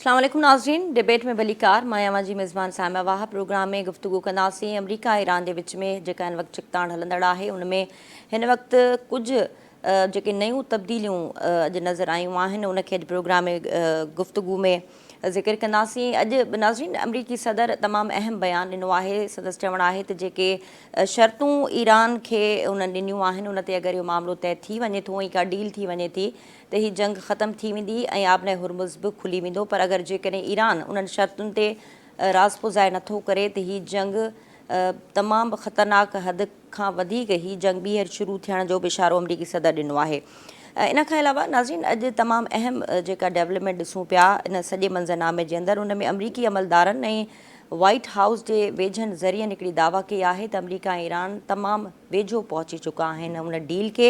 अस्सलाम वालेकुम नाज़रीन, डिबेट में भलीकार मैं अवां जी मेज़बान साइमा वाह प्रोग्राम में गुफ्तगू कंदासीं अमरीका ईरान के विच में जेका हिन वक्त चिकताण हलंदड़ आहे उन में हिन वक्त कुछ जेके नयूं तब्दीलियूं अॼु नज़र आयूं आहिनि उनखे अॼु प्रोग्राम में गुफ्तगू में ज़िक्र कंदासीं। अॼु नाज़रीन अमरीकी सदर तमामु अहम बयान ॾिनो आहे। संदसि चवणु आहे त जेके शर्तूं ईरान खे उन्हनि ॾिनियूं आहिनि उन ते अगरि इहो मामिलो तइ थी वञे थो ऐं का डील थी वञे थी त हीअ जंग ख़तमु थी वेंदी ऐं आबने हुरमुज़ बि खुली वेंदो। पर अगरि जेकॾहिं ईरान उन्हनि शर्तुनि ते राज़ पुज़ाए नथो करे त हीअ जंग तमामु ख़तरनाक हद खां वधीक ही जंग ॿीहर शुरू थियण जो बि इशारो अमरीकी सदर ॾिनो आहे। इन खां अलावा नाज़रीन अॼु तमामु अहम जेका डेवलपमेंट ॾिसूं पिया इन सॼे मंज़रनामे जे अंदरि उन में अमरीकी अमलदारनि ऐं वाइट हाउस जे वेझनि ज़रिए हिकिड़ी दावा कई आहे त अमरीका ऐं ईरान तमामु वेझो पहुची चुका आहिनि उन डील खे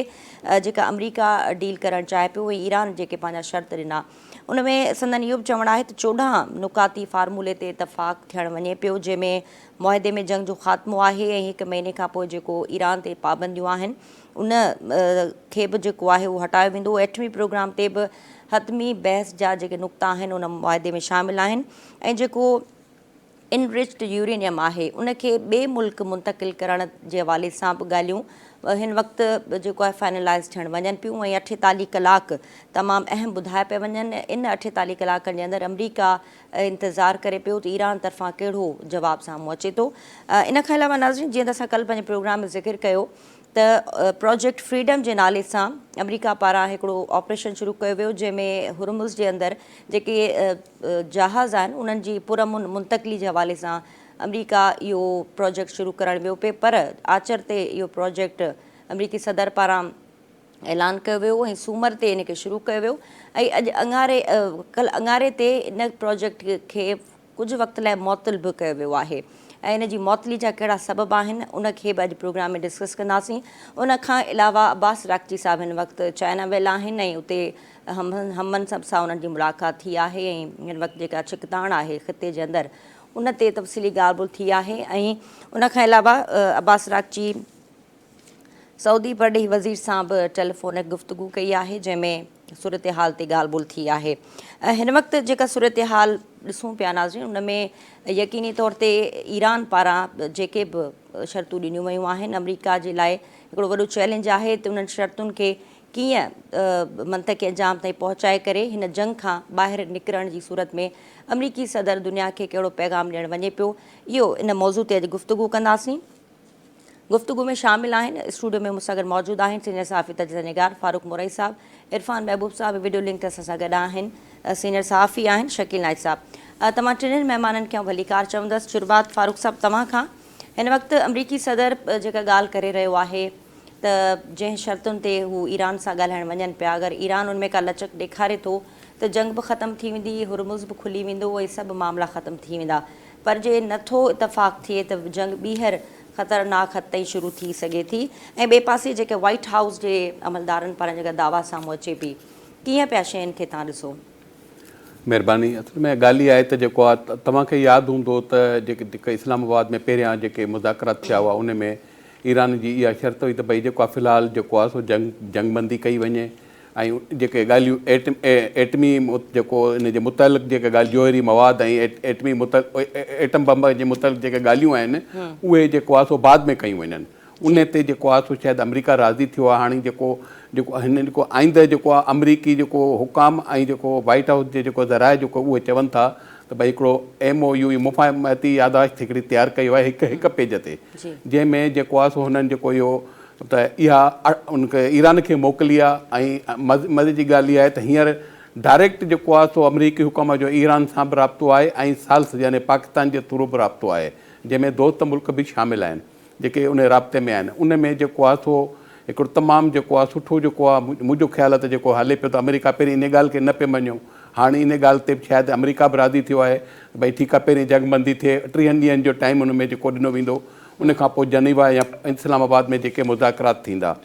जेका अमरीका डील करणु चाहे पियो ऐं ईरान जेके पंहिंजा शर्त ॾिना उन में संदन इहो बि चवणु आहे त 14 नुकाती फार्मूले ते इतफ़ाक़ थियणु वञे पियो जंहिंमें मुआहिदे में जंग जो ख़ात्मो आहे ऐं 1 महीने खां पोइ जेको ईरान ते पाबंदियूं आहिनि उन खे बि जेको आहे उहो हटायो वेंदो। एटमी प्रोग्राम ते बि हतमी बहस जा जेके नुक़्ता आहिनि उन मुआहिदे में शामिलु आहिनि ऐं जेको इनरिच्ड यूरेनियम आहे उनखे ॿिए मुल्क मुंतक़िल करण जे हवाले सां बि ॻाल्हियूं हिन वक़्तु जेको आहे फाइनलाइज़ थियणु वञनि पियूं ऐं 48 कलाक तमामु अहम ॿुधाए पिया वञनि। इन 48 कलाकनि जे अंदरि अमरीका इंतज़ारु करे पियो त ईरान तरफ़ां कहिड़ो जवाबु साम्हूं अचे थो। इन खां अलावा नाज़रीन जीअं त असां कल्ह पंहिंजे प्रोग्राम में ज़िक्र कयो त प्रोजेक्ट फ्रीडम जे नाले सां अमरीका पारां हिकिड़ो ऑपरेशन शुरू कयो वियो जंहिंमें हुरमुज़ जे अंदरि जेके जहाज़ आहिनि उन्हनि जी पुरअमन मुंतक़िली जे हवाले सां अमरीका इहो प्रोजेक्ट शुरू करणु वियो पिए पर आचर ते इहो प्रोजेक्ट अमरीकी सदर पारां ऐलान कयो वियो ऐं सूमर ते इन खे शुरू कयो वियो ऐं अॼु कल्ह अङारे ते इन प्रोजेक्ट खे कुझु वक़्त लाइ मुअतल बि कयो वियो आहे ऐं इन जी मुअतली जा कहिड़ा सबब आहिनि उनखे बि अॼु प्रोग्राम में डिस्कस कंदासीं। उन खां अलावा अब्बास रागची साहिबु हिन वक़्तु चाइना वियल आहिनि ऐं उते हमन सब सां उन्हनि जी मुलाक़ात थी आहे ऐं हिन वक़्तु जेका छिकताण आहे ख़िते जे अंदरि उन ते तफ़सीली ॻाल्हि ॿोल थी आहे ऐं उन खां अलावा अब्बास रागची सऊदी परॾेही वज़ीर सां बि टेलीफोनिक गुफ़्तगू कई आहे जंहिंमें सूरत हाल ते ॻाल्हि ॿोल थी आहे। हिन वक़्तु जेका सूरत हाल ॾिसूं पिया नाज़रीन उन में यकीनी तौर ते ईरान पारां जेके बि शर्तूं ॾिनियूं वियूं आहिनि अमरीका जे लाइ हिकिड़ो वॾो चैलेंज आहे त उन्हनि शर्तुनि खे कीअं मंतक़ी अंजाम ताईं पहुचाए करे हिन जंग खां ॿाहिरि निकिरण जी सूरत में अमरीकी सदर दुनिया खे कहिड़ो पैगाम ॾियणु वञे पियो इहो इन मौज़ू ते अॼु गुफ़्तगू कंदासीं। गुफ़्तगू में शामिल आहिनि स्टूडियो में मूंसां गॾु मौजूदु आहिनि सीनियर सहाफ़ी तजज़िया फारूक मुरई साहब इरफान महबूब साहब वीडियो लिंक ते असां सां गॾु आहिनि सीनियर सहाफ़ी आहिनि शकील नाइक साहब। तमां टिनिनि महिमाननि खे भलीकार चवंदसि शुरूआत फारूक साहब तव्हां खां। हिन वक़्तु अमरीकी सदर जेका ॻाल्हि करे रहियो आहे त जंहिं शर्तुनि ते हू ईरान सां ॻाल्हाइणु वञनि पिया अगरि ईरान उनमें का लचक ॾेखारे थो त जंग बि ख़तमु थी वेंदी हुरमुज़ बि खुली वेंदो ऐं सभु मामला ख़तमु थी वेंदा पर जे नथो इतफ़ाक़ थिए त जंग ॿीहर ख़तरनाक हद ताईं शुरू थी सघे थी ऐं ॿिए पासे जेके वाइट हाउस जे अमलदारनि पारां जेका दावा साम्हूं अचे पई कीअं पिया शयुनि खे तव्हां ॾिसो? महिरबानी। असल में ॻाल्हि इहा आहे त जेको आहे तव्हांखे यादि हूंदो त जेके इस्लामाबाद में पहिरियां जेके मुज़ाकरात थिया हुआ उन में ईरान जी इहा शर्त हुई त भई जेको आहे फ़िलहालु जेको आहे सो जंगबंदी कई वञे ऐं जेके ॻाल्हियूं एटमी जेको इन जे मुतलिक़ जेके ॻाल्हि जोहरी मवाद ऐं एटम बम जे मुतलिक़ जेके ॻाल्हियूं आहिनि उहे जेको आहे सो बाद में कयूं वञनि उन ते जेको आहे सो शायदि अमरीका राज़ी थियो आहे। हाणे जेको हिन जेको आईंदह जेको आहे अमरीकी जेको हुकाम ऐं जेको वाइट हाउस जे जेको ज़राए जेको उहे चवनि था त भई हिकिड़ो MOU मुफ़ाहमती यादाश्त हिकिड़ी तयारु कयो आहे हिकु पेज ते जंहिंमें जेको आहे सो हुननि जेको इहो त इहा उनखे ईरान खे मोकिली आहे ऐं मज़े जी ॻाल्हि इहा आहे त हींअर डायरेक्ट जेको आहे सो अमरीकी हुकूम जो ईरान सां बि राब्तो आहे ऐं साल्स यानी पाकिस्तान जे थ्रू बि राब्तो आहे जंहिंमें दोस्त मुल्क बि शामिलु आहिनि जेके उन राब्ते में आहिनि। उन में जेको आहे सो हिकिड़ो तमामु जेको आहे सुठो जेको आहे मुंहिंजो ख़्यालु आहे त जेको हले पियो त अमरीका पहिरीं इन ॻाल्हि खे न पियो मञियो हाणे इन ॻाल्हि ते शायदि अमरीका बि राज़ी थियो आहे भई ठीकु आहे पहिरीं जंगबंदी थिए 30 ॾींहंनि जो टाइम उन में जेको ॾिनो वेंदो उन खां पोइ जनीवा या इस्लामाबाद में जेके मुज़ाकरात थींदा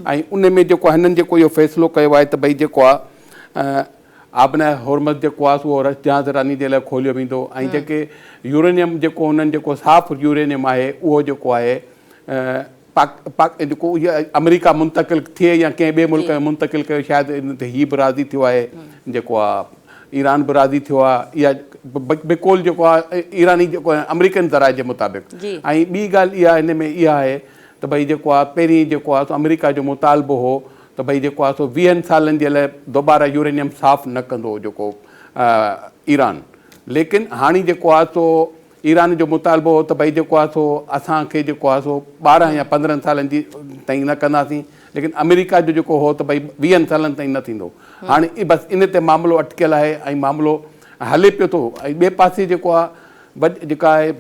ऐं उन में जेको हिननि जेको इहो फ़ैसिलो कयो आहे त भई जेको आहे आबना हुरमुज़ जेको आहे उहो जहाज़ रानी जे लाइ खोलियो वेंदो ऐं जेके यूरेनियम जेको उन्हनि जेको साफ़ु यूरेनियम आहे उहो जेको आहे जेको इहा अमरीका मुंतक़िल थिए या कंहिं ॿिए मुल्क में मुंतक़िल कयो शायदि इन ते हीअ बि राज़ी थियो आहे जेको आहे ईरान बि राज़ी थियो आहे, इहा बिल्कुलु जेको आहे ईरानी जेको आहे अमरीकन ज़राए जे मुताबिक़। ऐं ॿी ॻाल्हि इहा हिन में इहा आहे त भई जेको आहे पहिरीं जेको आहे सो अमेरिका जो मुतालबो हो त भई जेको आहे सो 20 सालनि जे लाइ दोबारा यूरेनियम साफ़ु न कंदो जेको ईरान। लेकिन हाणे जेको आहे सो ईरान जो मुतालबो हो त भई जेको आहे सो असांखे जेको आहे सो 12 या 15 सालनि जी ताईं न कंदासीं, लेकिन अमेरिका जो जेको हो त भई 20 सालनि ताईं न थींदो। हाणे बसि इन ते मामिलो अटकियल आहे ऐं मामिलो हले पियो थो। ऐं ॿिए पासे जेको आहे जेका आहे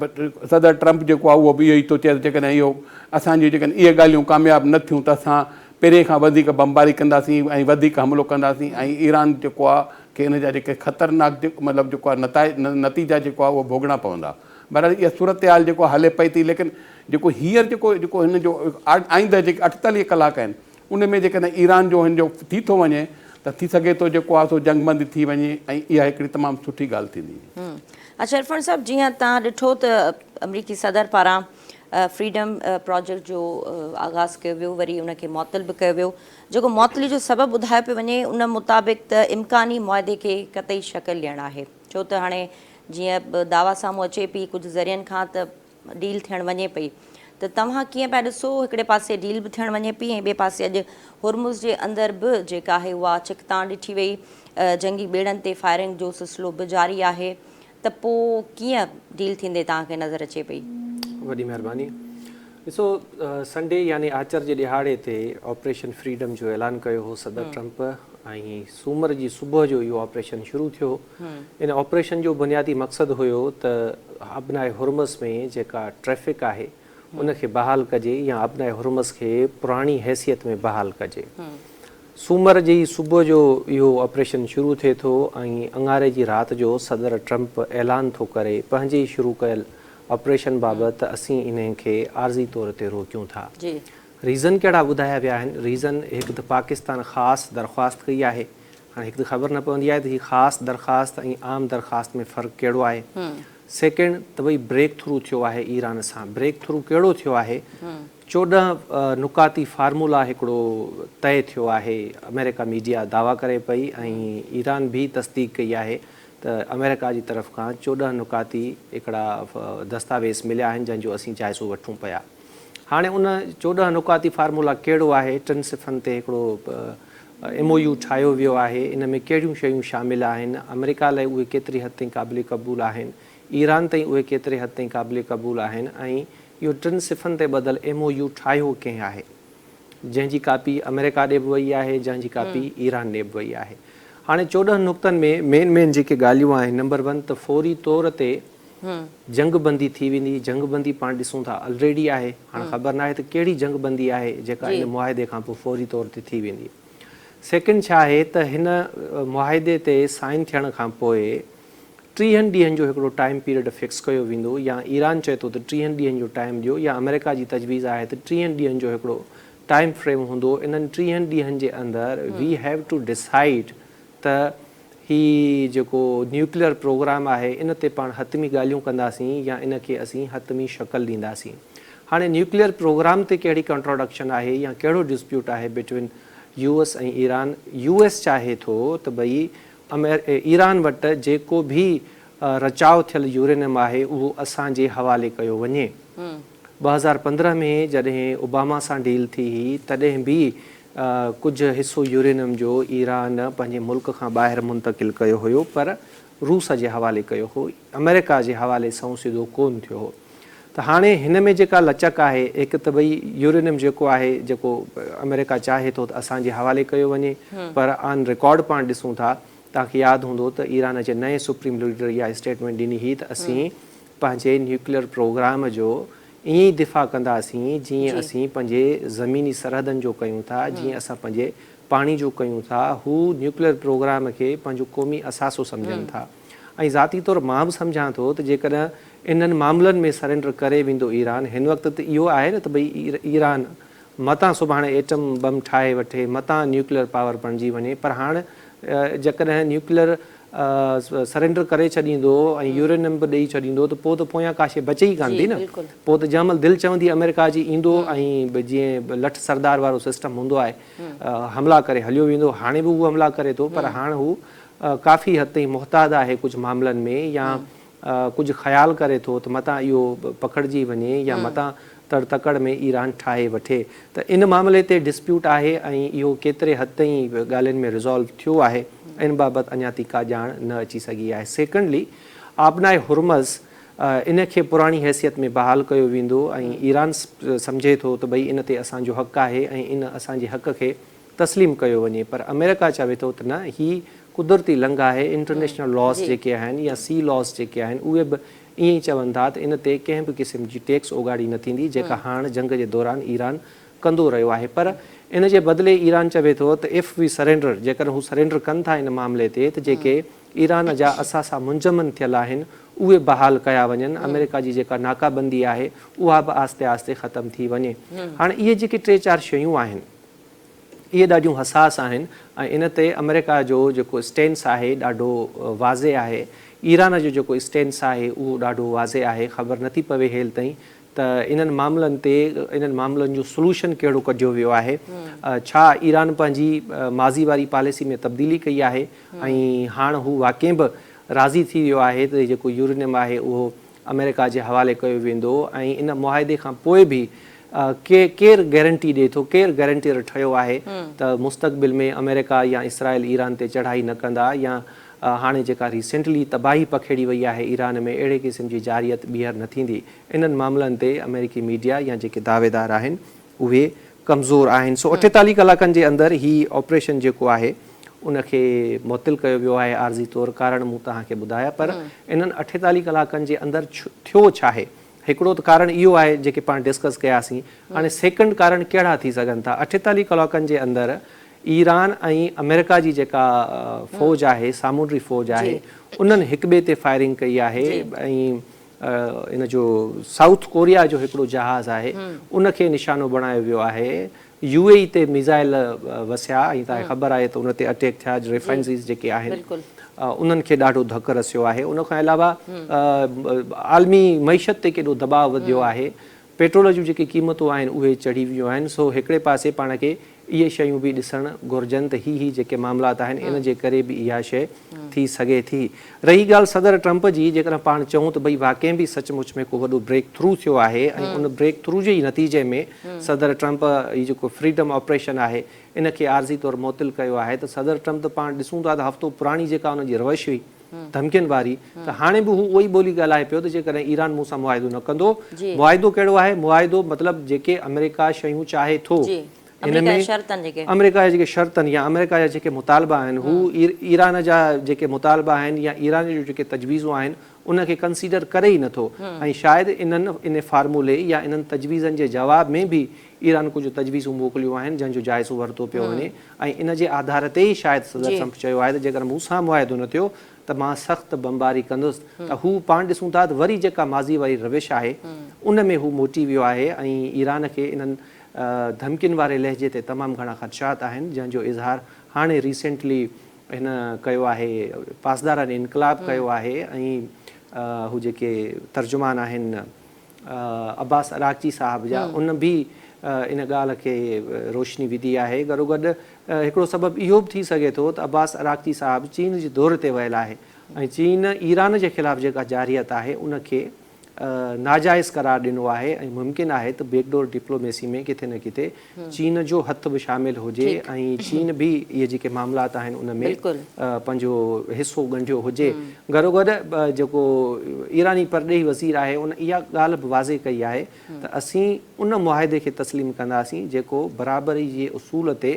सदर ट्रंप जेको आहे उहो बि इहो ई थो चए जेकॾहिं इहो असांजी जेकॾहिं इहे ॻाल्हियूं कामयाबु न थियूं त असां पहिरें खां वधीक बमबारी कंदासीं ऐं वधीक हमलो कंदासीं ऐं ईरान जेको आहे कि इन जा जेके ख़तरनाक मतिलबु जेको आहे नतीजा जेको आहे उहो भोगणा पवंदा। बहरहाल इहा सूरत हाल जेको हले पई थी, लेकिन जेको हींअर जेको हिन जो आईंदा जेके 48 कलाक आहिनि उन में जेकॾहिं ईरान जो हिन जो थी थो वञे त थी सघे थो जेको आहे सो जंगबंदी थी वञे ऐं इहा हिकिड़ी तमामु सुठी ॻाल्हि थींदी। अच्छा इरफान साहब, जीअं तव्हां ॾिठो त अमरीकी सदर पारां फ्रीडम प्रोजेक्ट जो आगाज़ कयो वियो, वरी उनखे मुअतल बि कयो वियो। जेको मुअतली जो सबबु ॿुधायो पियो वञे उन मुताबिक़ त इम्कानी मुआदे खे कतई शकल ॾियणु आहे, छो त हाणे जीअं दावा साम्हूं अचे पई कुझु ज़रियनि खां त डील थियणु वञे पई, त तव्हां कीअं पिया ॾिसो हिकिड़े पासे डील बि थियणु वञे पई ऐं ॿिए पासे अॼु हुरमुज़ जे अंदरि बि जेका आहे उहा चिकताण ॾिठी वई, जंगी ॿेड़नि ते फायरिंग जो सिलसिलो बि जारी आहे, त पोइ कीअं डील थींदे तव्हांखे नज़र अचे पई? वॾी महिरबानी। ॾिसो, संडे यानी आचर जे ॾिहाड़े ते ऑपरेशन फ्रीडम जो ऐलान कयो हो सदर ट्रंप ऐं सूमर जी सुबुह जो इहो ऑपरेशन शुरू थियो। इन ऑपरेशन जो बुनियादी मक़सदु हुयो त अबनाए हुरमस में जेका ट्रैफ़िक आहे उनखे बहाल कजे या अबनाए हुरमस खे पुराणी हैसियत में बहाल कजे। सूमर जी सुबुह जो इहो ऑपरेशन शुरू थिए थो ऐं अंगारे जी राति जो सदर ट्रंप ऐलान थो करे पंहिंजे शुरू कयल ऑपरेशन बाबति असीं इन्हनि खे आर्ज़ी तौर ते रोकियूं था। रीज़न कहिड़ा ॿुधाया विया आहिनि? रीज़न हिकु त पाकिस्तान ख़ासि दरख़्वास्त कई आहे। हाणे हिकु त ख़बर न पवंदी आहे त हीअ ख़ासि दरख़्वास्त ऐं आम दरख़्वास्त में फ़र्क़ु कहिड़ो आहे। सेकेंड त भई ब्रेक थ्रू थियो आहे ईरान सां। ब्रेक थ्रू कहिड़ो थियो आहे? 14 नुकाती फार्मूला हिकिड़ो तय थियो आहे। अमेरिका मीडिया दावा करे पई ऐं ईरान बि तस्दीक कई आहे त अमेरिका जी तरफ़ खां 14 नुकाती हिकिड़ा दस्तावेज़ मिलिया आहिनि जंहिंजो असीं जाइज़ो वठूं पिया। हाणे उन 14 नुकाती फार्मूला कहिड़ो आहे? 3 सिफ़नि ते हिकिड़ो MOU ठाहियो वियो आहे। इन में कहिड़ियूं शयूं शामिल आहिनि? अमेरिका लाइ उहे केतिरी हद ताईं क़ाबिल क़बूल आहिनि? ईरान ताईं उहे केतिरे हद ताईं क़ाबिल क़बूल आहिनि? ऐं इहो 3 सिफ़नि ते ॿधल MOU ठाहियो कंहिं आहे? जंहिंजी कापी अमेरिका ॾे बि वई आहे, जंहिंजी कापी ईरान ॾे बि वई आहे। हाणे 14 नुक़्तनि में मेन जेके ॻाल्हियूं आहिनि, नंबर 1 त फौरी तौर ते जंगबंदी थी वेंदी। जंगबंदी पाण ॾिसूं था ऑलरेडी आहे। हाणे ख़बर न आहे त कहिड़ी जंगबंदी आहे जेका इन मुआदे खां पोइ फौरी तौर ते थी वेंदी। सेकेंड छा आहे त हिन मुआदे ते साइन थियण खां पोइ 30 ॾींहंनि जो हिकिड़ो टाइम पीरियड फिक्स कयो वेंदो, या ईरान चए थो त 30 ॾींहंनि जो टाइम ॾियो, या अमेरिका जी तजवीज़ आहे त 30 ॾींहंनि जो हिकिड़ो टाइम फ्रेम हूंदो। इन्हनि 30 ॾींहंनि जे अंदरि वी हैव टू डिसाइड त ही जेको न्यूक्लियर प्रोग्राम आहे इन ते पाण हतमी ॻाल्हियूं कंदासीं या इन खे असीं हतमी शक्ल ॾींदासीं। हाणे न्यूक्लियर प्रोग्राम ते कहिड़ी कंट्रोडक्शन आहे या कहिड़ो डिस्प्यूट आहे बिटवीन US ऐं ईरान? US चाहे थो त भई ईरान वटि जेको बि रचाव थियल यूरेनियम आहे उहो असांजे हवाले कयो वञे। 2015 में जॾहिं ओबामा सां डील थी हुई तॾहिं बि कुझु हिसो यूरेनियम जो ईरान पंहिंजे मुल्क खां ॿाहिरि मुंतक़िल कयो हुयो, पर रूस जे हवाले कयो हो, अमेरिका जे हवाले सां सिधो कोन थियो हो। त हाणे हिन में जेका लचक आहे, हिकु त भई यूरेनियम जेको आहे जेको अमेरिका चाहे थो त असांजे हवाले कयो वञे, पर ऑन रिकॉर्ड पाण ॾिसूं था, तव्हांखे यादि हूंदो त ईरान जे नए सुप्रीम लीडर इहा स्टेटमेंट ॾिनी हुई त असीं पंहिंजे न्यूक्लियर प्रोग्राम जो ईअं ई दिफ़ा कंदासीं जीअं असीं पंहिंजे ज़मीनी सरहदनि जो कयूं था, जीअं असां पंहिंजे पाणी जो कयूं था। हू न्यूक्लियर प्रोग्राम खे पंहिंजो क़ौमी असासो सम्झनि था। ऐं ज़ाती तौरु मां बि सम्झां थो त जेकॾहिं इन्हनि मामलनि में सरेंडर करे वेंदो ईरान, हिन वक़्तु त इहो आहे न त भई ईरान मतां सुभाणे एटम बम ठाहे वठे, मतां न्यूक्लियर पावर बणिजी वञे, पर हाणे जेकॾहिं न्यूक्लियर सरेंडर करे छॾींदो ऐं यूरेनियम बि ॾेई छॾींदो त पोइ त पोयां का शइ बचे ई कान थी न। पोइ त जंहिं महिल दिलि चवंदी अमेरिका जी ईंदो ऐं जीअं लठ सरदार वारो सिस्टम हूंदो आहे, हमला करे हलियो वेंदो। हाणे बि उहो हमला करे थो, पर हाणे हू काफ़ी हद ताईं मुहताद आहे कुझु मामलनि में या कुझु ख़्यालु करे थो त मतां इहो पकड़जी वञे या मतां तड़ तकड़ में ईरान ठाहे वठे त इन मामले ते डिस्प्यूट आहे ऐं इहो केतिरे हद ताईं ॻाल्हियुनि में रिज़ॉल्व थियो आहे इन बाबति अञा ताईं का ॼाण न अची सघी आहे। सेकेंडली आबनाए हुरमज़ इन खे पुराणी हैसियत में बहाल कयो वेंदो ऐं ईरान सम्झे थो त भई इन ते असांजो हक़ आहे ऐं इन असांजे हक़ खे तस्लीम कयो वञे, पर अमेरिका चवे थो त न, ही कुदरती लंघ आहे। इंटरनेशनल लॉस जेके आहिनि या सी लॉस जेके आहिनि उहे बि ईअं ई चवनि था त इन ते कंहिं बि क़िस्म जी टैक्स उगाड़ी न थींदी जेका हाणे जंग जे दौरान ईरान कंदो रहियो आहे। पर इन जे बदिले ईरान चवे थो त इफ़ वी सरेंडर, जेकॾहिं हू सरेंडर कनि था इन मामले ते, त जेके ईरान जा असां सां मुंजमन थियल आहिनि उहे बहाल कया वञनि, अमेरिका जी जेका नाकाबंदी आहे उहा बि आस्ते आस्ते ख़तमु थी वञे। हाणे इहे जेके 3-4 शयूं आहिनि इहे ॾाढियूं हसास आहिनि ऐं इन ते अमेरिका जो जेको स्टेंस आहे ॾाढो वाज़े आहे। ईरान जो जेको स्टेंस आहे उहो ॾाढो वाज़े आहे। ख़बर नथी पवे हेल ताईं त इन्हनि मामलनि ते, इन्हनि मामलनि जो सोल्यूशन कहिड़ो कढियो वियो आहे। छा ईरान पंहिंजी माज़ी वारी पॉलिसी में तब्दीली कई आहे ऐं हाणे हू वाक़ई बि राज़ी थी वियो आहे त जेको यूरेनियम आहे उहो अमेरिका जे हवाले कयो वेंदो ऐं इन मुआदे खां पोइ बि केरु गारंटी ॾिए थो, केरु गारंटीर ठहियो आहे त मुस्तक़बिल में अमेरिका या इसराइल ईरान ते चढ़ाई न कंदा या हाणे जेका रिसेंटली तबाही पखेड़ी वई आहे ईरान में अहिड़े क़िस्म जी जारियत ॿीहर न थींदी। इन्हनि मामलनि ते अमेरिकी मीडिया या जेके दावेदार आहिनि उहे कमज़ोर आहिनि। 48 कलाकनि जे अंदरि ही ऑपरेशन जेको आहे उनखे मुअत्तिल कयो वियो आहे आर्ज़ी तौरु। कारण मूं तव्हांखे ॿुधाया, पर इन्हनि 48 कलाकनि जे अंदरि थियो छा आहे? हिकिड़ो त कारण इहो आहे जेके पाण डिस्कस कयासीं। हाणे सेकेंड कारण कहिड़ा थी सघनि था? 48 कलाकनि जे अंदरि ईरान ऐं अमेरिका जी जेका फ़ौज आहे, सामूंडी फ़ौज आहे, उन्हनि हिक ॿिए ते फायरिंग कई आहे ऐं इन जो साउथ कोरिया जो हिकिड़ो जहाज़ आहे उनखे निशानो बणायो वियो आहे। UAE ते मिज़ाइल वसिया ऐं तव्हांखे ख़बर आहे त उन ते अटैक थिया। रिफाइनरीज़ जेके आहिनि उन्हनि खे ॾाढो धकु रसियो आहे। उन खां अलावा आलमी मईशत ते केॾो दबाव वधियो आहे। पेट्रोल जूं जेके क़ीमतूं आहिनि उहे चढ़ी वियूं आहिनि। सो हिकिड़े पासे पाण खे इहे शयूं बि ॾिसणु घुरिजनि त ही जेके मामलात आहिनि इन जे करे बि इहा शइ थी सघे थी। रही ॻाल्हि सदर ट्रंप जी, जेकॾहिं पाण चऊं त भई वाक़ई बि सचमुच में को वॾो ब्रेक थ्रू थियो आहे ऐं उन ब्रेक थ्रू जे ई नतीजे में सदर ट्रंप हीउ जेको फ्रीडम ऑपरेशन आहे इन खे आर्ज़ी तौरु मुअत्तिल कयो आहे। त सदर ट्रंप त पाण ॾिसूं था त हफ़्तो पुराणी जेका उनजी रवश हुई धमकियुनि वारी, त हाणे बि हू उहो ई ॿोली ॻाल्हाए पियो त जेकॾहिं ईरान मूंसां मुआइदो न कंदो। मुआइदो कहिड़ो आहे? मुआइदो मतिलबु जेके अमेरिका शयूं चाहे थो, अमेरिका जा जेके शर्तनि या अमेरिका जा जेके मुतालबा आहिनि हू ईरान जा जेके मुतालबा आहिनि या ईरान जूं जेके तजवीज़ूं आहिनि उनखे कंसीडर करे ई नथो। ऐं शायदि इन फार्मूले या इन्हनि तजवीज़नि जे जवाब में बि ईरान कुझु तजवीज़ूं मोकिलियूं आहिनि जंहिंजो जाइज़ो वरितो पियो वञे ऐं इन जे आधार ते ई शायदि सदर ट्रंप चयो आहे त जेकर मूंसां मुआइदो न थियो त मां सख़्तु बमबारी कंदुसि। त हू पाण ॾिसूं था त वरी जेका माज़ी वारी रविश आहे उन में हू मोटी वियो आहे ऐं ईरान खे इन्हनि धमकियुनि वारे लहजे ते तमामु घणा ख़दशात आहिनि जंहिंजो इज़हार हाणे रिसेंटली हिन कयो आहे, पासदारनि इनकलाब कयो आहे ऐं हू जेके तर्जुमान आहिनि अब्बास अराग़ची साहब जा उन बि इन ॻाल्हि खे रोशनी विधी आहे। गॾोगॾु हिकिड़ो सबबु इहो बि थी सघे थो त अब्बास अराग़ची साहब चीन जे दौरे ते वियल आहे ऐं चीन ईरान जे ख़िलाफ़ु जेका जारियत आहे उनखे नाजाइज़ करार ॾिनो आहे ऐं मुमकिन आहे त बैकडोर डिप्लोमेसी में किथे न किथे चीन जो हथ बि शामिलु हुजे ऐं चीन बि इहे जेके मामलात आहिनि उन में पंहिंजो हिसो ॻंढियो हुजे। गॾोगॾु जेको ईरानी परॾेही वज़ीर आहे उन इहा ॻाल्हि बि वाज़े कई आहे त असीं उन मुआहिदे खे तस्लीम कंदासीं जेको बराबरी जे उसूल ते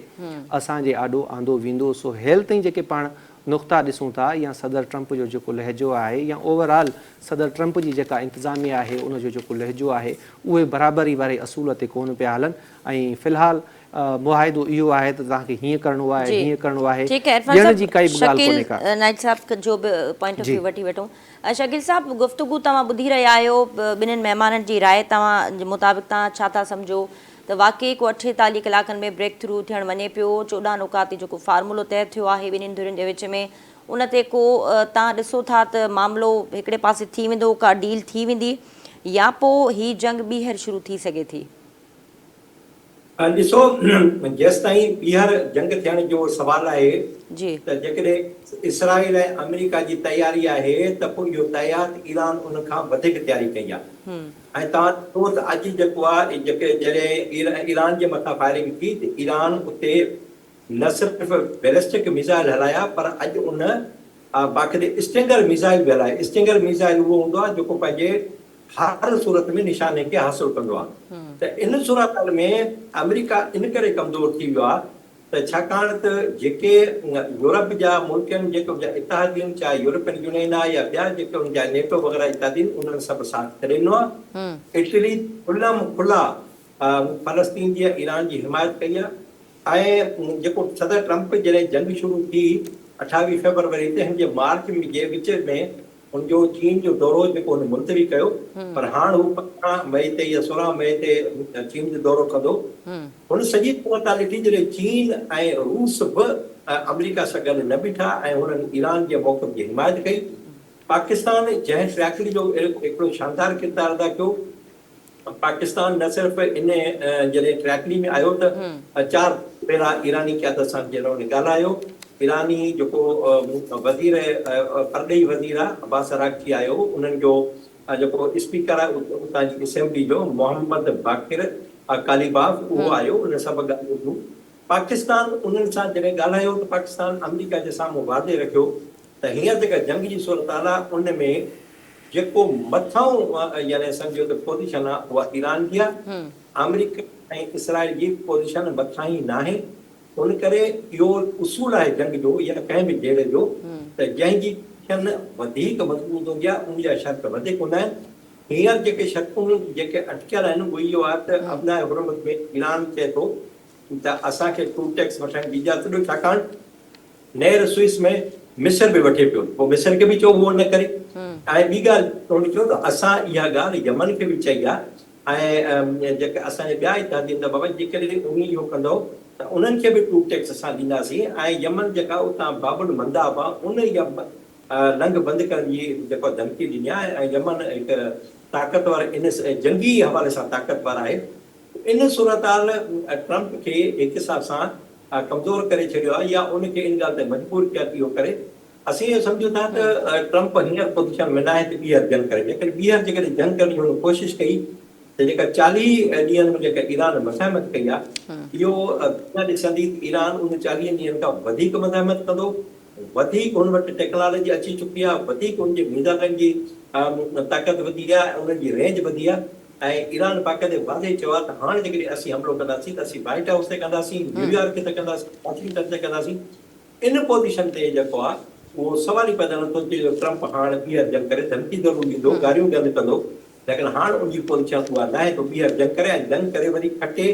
असांजे आॾो आंदो वेंदो। सो हेल ताईं जेके पाण नुक़्ता ॾिसूं था या सदर ट्रंप जो जेको लहजो आहे या ओवरऑल सदर ट्रंप जी जेका इंतिज़ामिया आहे उनजो जेको लहजो आहे उहे बराबरी वारे असूल ते कोन पिया हलनि ऐं फ़िलहालु मुआहिदो इहो आहे त तव्हांखे हीअं करिणो आहे हीअं करिणो आहे। नाइट साहब जो बि पॉइंट ऑफ व्यू वठी वठूं। शकील साहब, गुफ़्तगू तव्हां ॿुधी रहिया आहियो, ॿिन्हिनि महिमाननि जी राय तव्हां जे मुताबिक़ तव्हां छा था सम्झो त वाक़ई को 48 कलाकनि में ब्रेक थ्रू थियणु वञे पियो? 14 नुकाती जेको फार्मूलो तइ थियो आहे ॿिन्हिनि धुरियुनि जे विच में उन ते को तव्हां ॾिसो था त मामिलो हिकिड़े पासे थी वेंदो, का डील थी वेंदी या पोइ ही जंग ॿीहर शुरू थी सघे थी? ॾिसो, जेसिताईं ॿीहर जंग थियण जो सुवाल आहे जी त जेकॾहिं इसराइल ऐं अमेरिका जी तयारी आहे त पोइ इहो तयार ईरान उन खां वधीक तयारी कई आहे। ऐं तव्हां ॾिसो त अॼु जेको आहे जॾहिं ईरान जे मथां फायरिंग थी त ईरान उते न सिर्फ़ु बैलिस्टिक मिसाइल हलाया पर अॼु उन बाक़ाइदे स्टिंगर मिसाइल बि हलाए। स्टिंगर मिसाइल उहो हूंदो आहे जेको पंहिंजे हर सूरत में निशाने खे हासिल कंदो आहे। त इन सूरत में अमेरिका इन करे कमज़ोर थी वियो आहे त छाकाणि त जेके यूरोप जा मुल्क आहिनि, जेके इतिहादी आहिनि, चाहे यूरोपियन यूनियन आहे या ॿिया जेके उनजा नेटो वग़ैरह इत्यादि आहिनि, उन्हनि सभु साथ करे ॾिनो आहे। इटली खुला फलस्तीन जी ईरान जी हिमायत कई आहे। ऐं जेको सदर ट्रंप जॾहिं जंग शुरू थी 28 फरवरी ते, हिन जे मार्च जे विच में उनजो चीन जो दौरो जेको हुन मुलतवी कयो, पर हाणे हू 15 मई ते या 16 मई ते चीन जो दौरो कंदो। हुन सॼी सूरत ॾिठी जॾहिं चीन ऐं रूस बि अमेरिका सां गॾु न बीठा ऐं हुननि ईरान जे मौक़िफ़ जी हिमायत कई। पाकिस्तान जंहिं ट्रैकली जो हिकिड़ो शानदार किरदारु अदा कयो। पाकिस्तान न सिर्फ़ु इन जॾहिं ट्रैकली में आयो त 4 भेरा ईरानी क़यादत सां जॾहिं ॻाल्हायो। ईरानी जेको वज़ीर परॾेही वज़ीर आहे अब्बास अराग़ची आयो, उन्हनि जो जेको स्पीकर आहे उतां जी असेंबली जो मोहम्मद बाक़िर कालीबाफ, उहो आयो। उन सभु ॻाल्हियूं थियूं। पाकिस्तान उन्हनि सां जॾहिं ॻाल्हायो त पाकिस्तान अमेरिका जे साम्हूं वादे रखियो त हींअर जेका जंग जी सूरत आहे उन में जेको मथां यानी सम्झो त पोज़ीशन आहे उहा ईरान जी आहे। अमेरिका ऐं इसराइल जी पोज़ीशन मथां ई न आहे। उन करे इहो उसूल आहे जंग जो या कंहिं बि जहिड़े जो त जंहिंजी पोज़ीशन वधीक मज़बूत हूंदी आहे उनजा शर्त वधीक हूंदा आहिनि। हींअर जेके शर्तूं जेके अटकियल आहिनि उहो इहो आहे त अब्नाए हुरमत में ईरान चए थो त असांखे टू टैक्स वठण जी इजाज़त ॾियो, छाकाणि नेर स्विस में मिस्र बि वठे पियो, पोइ मिस्र खे बि चओ उहो न करे। ऐं ॿी ॻाल्हि उन्होंने चयो त असां इहा ॻाल्हि यमन खे बि चई आहे ऐं जेके असांजे ॿिया इत्यादि त बाबा जेकॾहिं उन इहो कंदो त उन्हनि खे बि टू टैक्स असां ॾींदासीं। ऐं यमन जेका उतां बाबुल मंदाब आहे उन इहा लंघ बंदि करण जी जेको धमकी ॾिनी आहे। ऐं यमन हिकु ताक़तवर इन जंगी हवाले सां ताक़तवर आहे। इन सूरताल ट्रंप खे हिकु हिसाब सां कमज़ोर करे छॾियो आहे या उनखे इन ॻाल्हि ते मजबूर कया इहो करे। असीं इहो सम्झूं था त ट्रंप हींअर पोज़ीशन में न आहे त ॿीहर जंग करे। जेकॾहिं जंग करण जी हुन कोशिशि कई त जेका 40 ॾींहंनि में जेका ईरान मज़ाहमत कई आहे, इहो ॾिसंदी ईरान उन 40 ॾींहंनि खां वधीक मज़ाहमत कंदो। वधीक हुन वटि टेक्नोलॉजी अची चुकी आहे, वधीक हुनजे मिज़ाइलनि जी ताक़त वधी आहे, उन्हनि जी रेंज वधी आहे। ऐं ईरान बाक़ाइदे वाज़े चयो आहे त हाणे जेकॾहिं असीं हमिलो कंदासीं त असीं व्हाइट हाउस ते कंदासीं, न्यूयॉर्क ते कंदासीं, वॉशिंगटन ते कंदासीं। इन पोज़ीशन ते जेको आहे उहो सवाल ई पैदा नथो थिए जो ट्रंप हाणे ॿीहर जंग करे धमकी ज़रूरु ॾींदो, गारियूं बंदि कंदो। लेकिन हाणे उनजी पोज़ीशन उहा न आहे त ॿीहर जंग करे ऐं जंग करे वरी खटे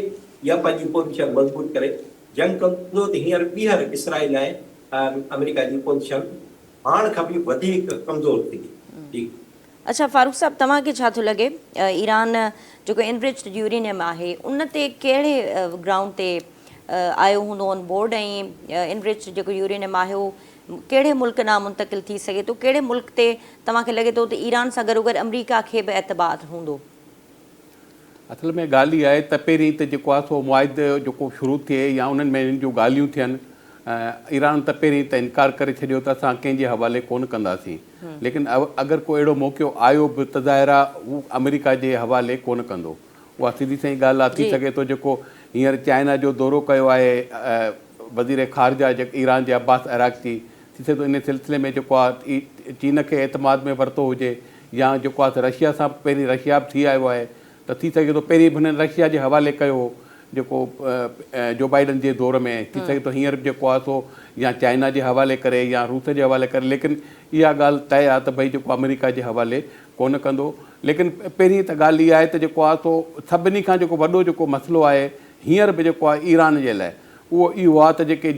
या पंहिंजी पोज़ीशन मज़बूत करे जंग कंदो त हींअर ॿीहर इसराइल ऐं अमेरिका जी पोज़ीशन हाणे खां बि वधीक कमज़ोर थींदी। अच्छा फारूक साहब, तव्हांखे छा थो लॻे ईरान जेको इनरिच्ड यूरेनियम आहे उन ते कहिड़े ग्राउंड ते आयो हूंदो ऑन बोर्ड, ऐं इनरिच्ड जेको यूरेनियम आहे उहो कहिड़े मुल्क ॾांहुं मुंतकिल थी सघे थो? कहिड़े मुल्क ते तव्हांखे लॻे थो त ईरान सां गॾोगॾु अमेरिका खे बि एतबार हूंदो? असल में ॻाल्हि इहा आहे त पहिरीं त जेको आहे सो मुआहिदो जेको शुरू थिए या उन्हनि में हिन जूं ॻाल्हियूं थियनि, ईरान त पहिरीं त इनकार करे छॾियो त असां कंहिंजे हवाले कोन कंदासीं। लेकिन अगरि को अहिड़ो मौक़ो आयो बि त ज़ाहिर आहे हू अमेरिका जे हवाले कोन कंदो। उहा सिधी सही ॻाल्हि आहे। थी सघे थो जेको हींअर चाइना जो दौरो कयो आहे वज़ीर ख़ारजा जेके ईरान जे अब्बास अराग़ची, थी सघे थो इन सिलसिले में जेको आहे चीन खे एतमाद में वरितो हुजे या जेको आहे रशिया सां पहिरीं रशिया बि थी आयो आहे त थी सघे थो पहिरीं बि हुननि रशिया जे हवाले कयो हो जेको जो बाइडन जे दौर में। थी सघे थो हींअर जेको आहे सो या चाइना जे हवाले करे या रूस जे हवाले करे। लेकिन इहा ॻाल्हि तय आहे त भई जेको अमेरिका जे हवाले कोन कंदो। लेकिन पहिरीं त ॻाल्हि इहा आहे त जेको आहे सो सभिनी खां जेको वॾो जेको मसइलो आहे हींअर बि जेको आहे ईरान जे लाइ उहो इहो आहे त जेके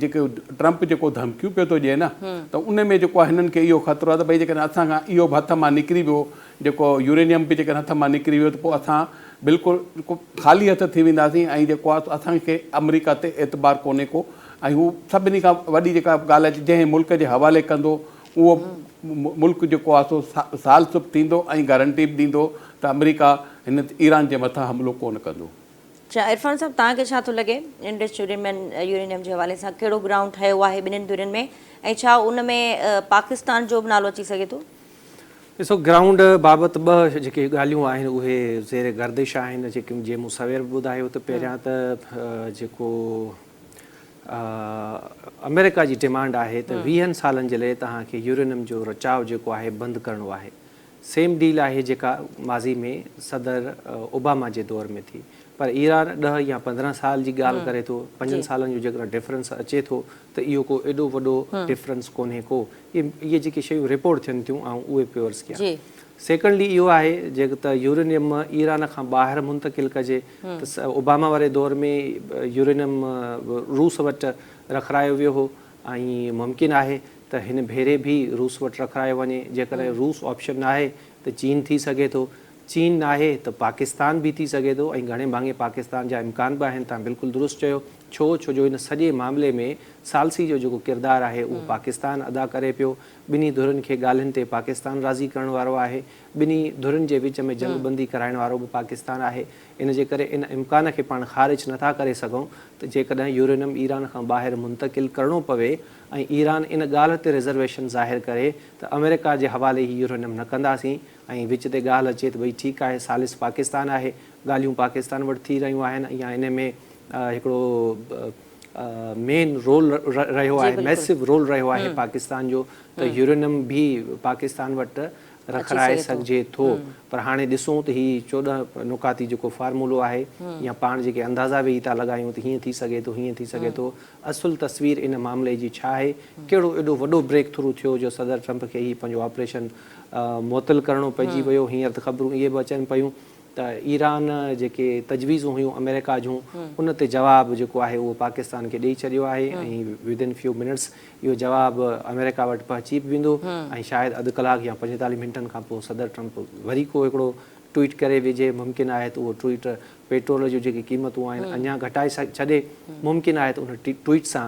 ट्रंप जेको धमकियूं पियो थो ॾिए न, त उन में जेको आहे हिननि खे इहो ख़तरो आहे त भई जेकॾहिं असां खां इहो बि हथ मां निकिरी वियो, जेको यूरेनियम बि जेकॾहिं हथ मां निकिरी वियो त पोइ असां बिल्कुलु ख़ाली हथ थी वेंदासीं। ऐं जेको आहे असांखे अमेरिका ते एतबार कोन्हे को। ऐं हू सभिनी खां वॾी जेका ॻाल्हि आहे जंहिं मुल्क जे हवाले कंदो उहो मुल्क जेको आहे सो साल सुब थींदो ऐं गारंटी बि ॾींदो त अमेरिका हिन ईरान जे मथां हमिलो कोन कंदो। अच्छा इरफान साहब तव्हांखे छा थो लॻे इंडस यूरेनियम जे हवाले सां कहिड़ो ग्राउंड ठहियो आहे ॿिन्हिनि धुरियुनि में ऐं छा उन में पाकिस्तान जो बि नालो अची सघे थो? ॾिसो ग्राउंड बाबति ॿ जेके ॻाल्हियूं आहिनि उहे ज़ेर गर्दिश आहिनि जेके जीअं मूं सवेर ॿुधायो त पहिरियां त जेको अमेरिका जी डिमांड आहे त 20 सालनि जे लाइ तव्हांखे यूरेनियम जो रचाव जेको आहे बंदि करिणो आहे। सेम डील आहे जेका माज़ी में सदर ओबामा जे दौर में थी, पर ईरान 10 या 15 साल जी ॻाल्हि करे थो। 5 सालनि जो जेकर डिफरेंस अचे थो त इहो को एॾो वॾो डिफरेंस कोन्हे को। इहे जेके शयूं रिपोर्ट थियनि थियूं ऐं उहे प्योर्स कया। सेकेंडली इहो आहे जेको त यूरेनियम ईरान खां ॿाहिरि मुंतकिल कजे त ओबामा वारे दौर में यूरेनियम रूस वटि रखायो वियो हो ऐं मुमकिन आहे त हिन भेरे बि रूस वटि रखायो वञे। जेकॾहिं रूस ऑप्शन न आहे त चीन थी सघे थो, चीन न आहे त पाकिस्तान बि थी सघे थो ऐं घणे भाङे पाकिस्तान जा इम्कान बि आहिनि। तव्हां बिल्कुलु दुरुस्त चयो। छो जो इन सॼे मामले में सालसी जो जेको किरदारु आहे उहो पाकिस्तान अदा करे पियो। ॿिन्ही धुरियुनि खे ॻाल्हियुनि ते पाकिस्तान राज़ी करण वारो आहे। ॿिन्ही धुरियुनि जे विच में जंगबंदी कराइण वारो बि पाकिस्तान आहे। इन जे करे इन इम्कान खे पाण ख़ारिज नथा करे सघूं त जेकॾहिं यूरेनियम ईरान खां ॿाहिरि मुंतकिल करिणो पवे ऐं ईरान इन ॻाल्हि ते रिज़र्वेशन ज़ाहिर करे त अमेरिका जे हवाले ई यूरेनियम न कंदासीं ऐं विच ते ॻाल्हि अचे त भई ठीकु आहे सालिस पाकिस्तान आहे, ॻाल्हियूं पाकिस्तान वटि थी रहियूं आहिनि या इन में हिकिड़ो मेन रोल रहियो आहे, मैसिव रोल रहियो आहे पाकिस्तान जो, त यूरेनियम बि पाकिस्तान वटि रखाए सघिजे थो। पर हाणे ॾिसूं त हीअ 14 नुकाती जेको फार्मूलो आहे या पाण जेके अंदाज़ा वेही था लॻायूं त हीअं थी सघे थो, हीअं थी सघे थो। असुल तस्वीर इन मामले जी छा आहे, कहिड़ो एॾो वॾो ब्रेक थ्रू थियो जो सदर ट्रंप खे ही पंहिंजो ऑपरेशन मुअतल करिणो पइजी वियो। हींअर त ख़बरूं इहे बि अचनि पियूं त ईरान जेके तजवीज़ूं हुयूं अमेरिका जूं उन ते जवाबु जेको आहे उहो पाकिस्तान खे ॾेई छॾियो आहे ऐं विदिन फ्यू मिनट्स इहो जवाबु अमेरिका वटि पहुची बि वेंदो ऐं शायदि अधु कलाक या 45 मिंटनि खां पोइ सदर ट्रंप वरी को हिकिड़ो ट्वीट करे विझे। मुमकिन आहे त उहो ट्वीट पेट्रोल जूं जेके क़ीमतूं आहिनि अञा घटाए छॾे। मुमकिन आहे त उन ट्वीट सां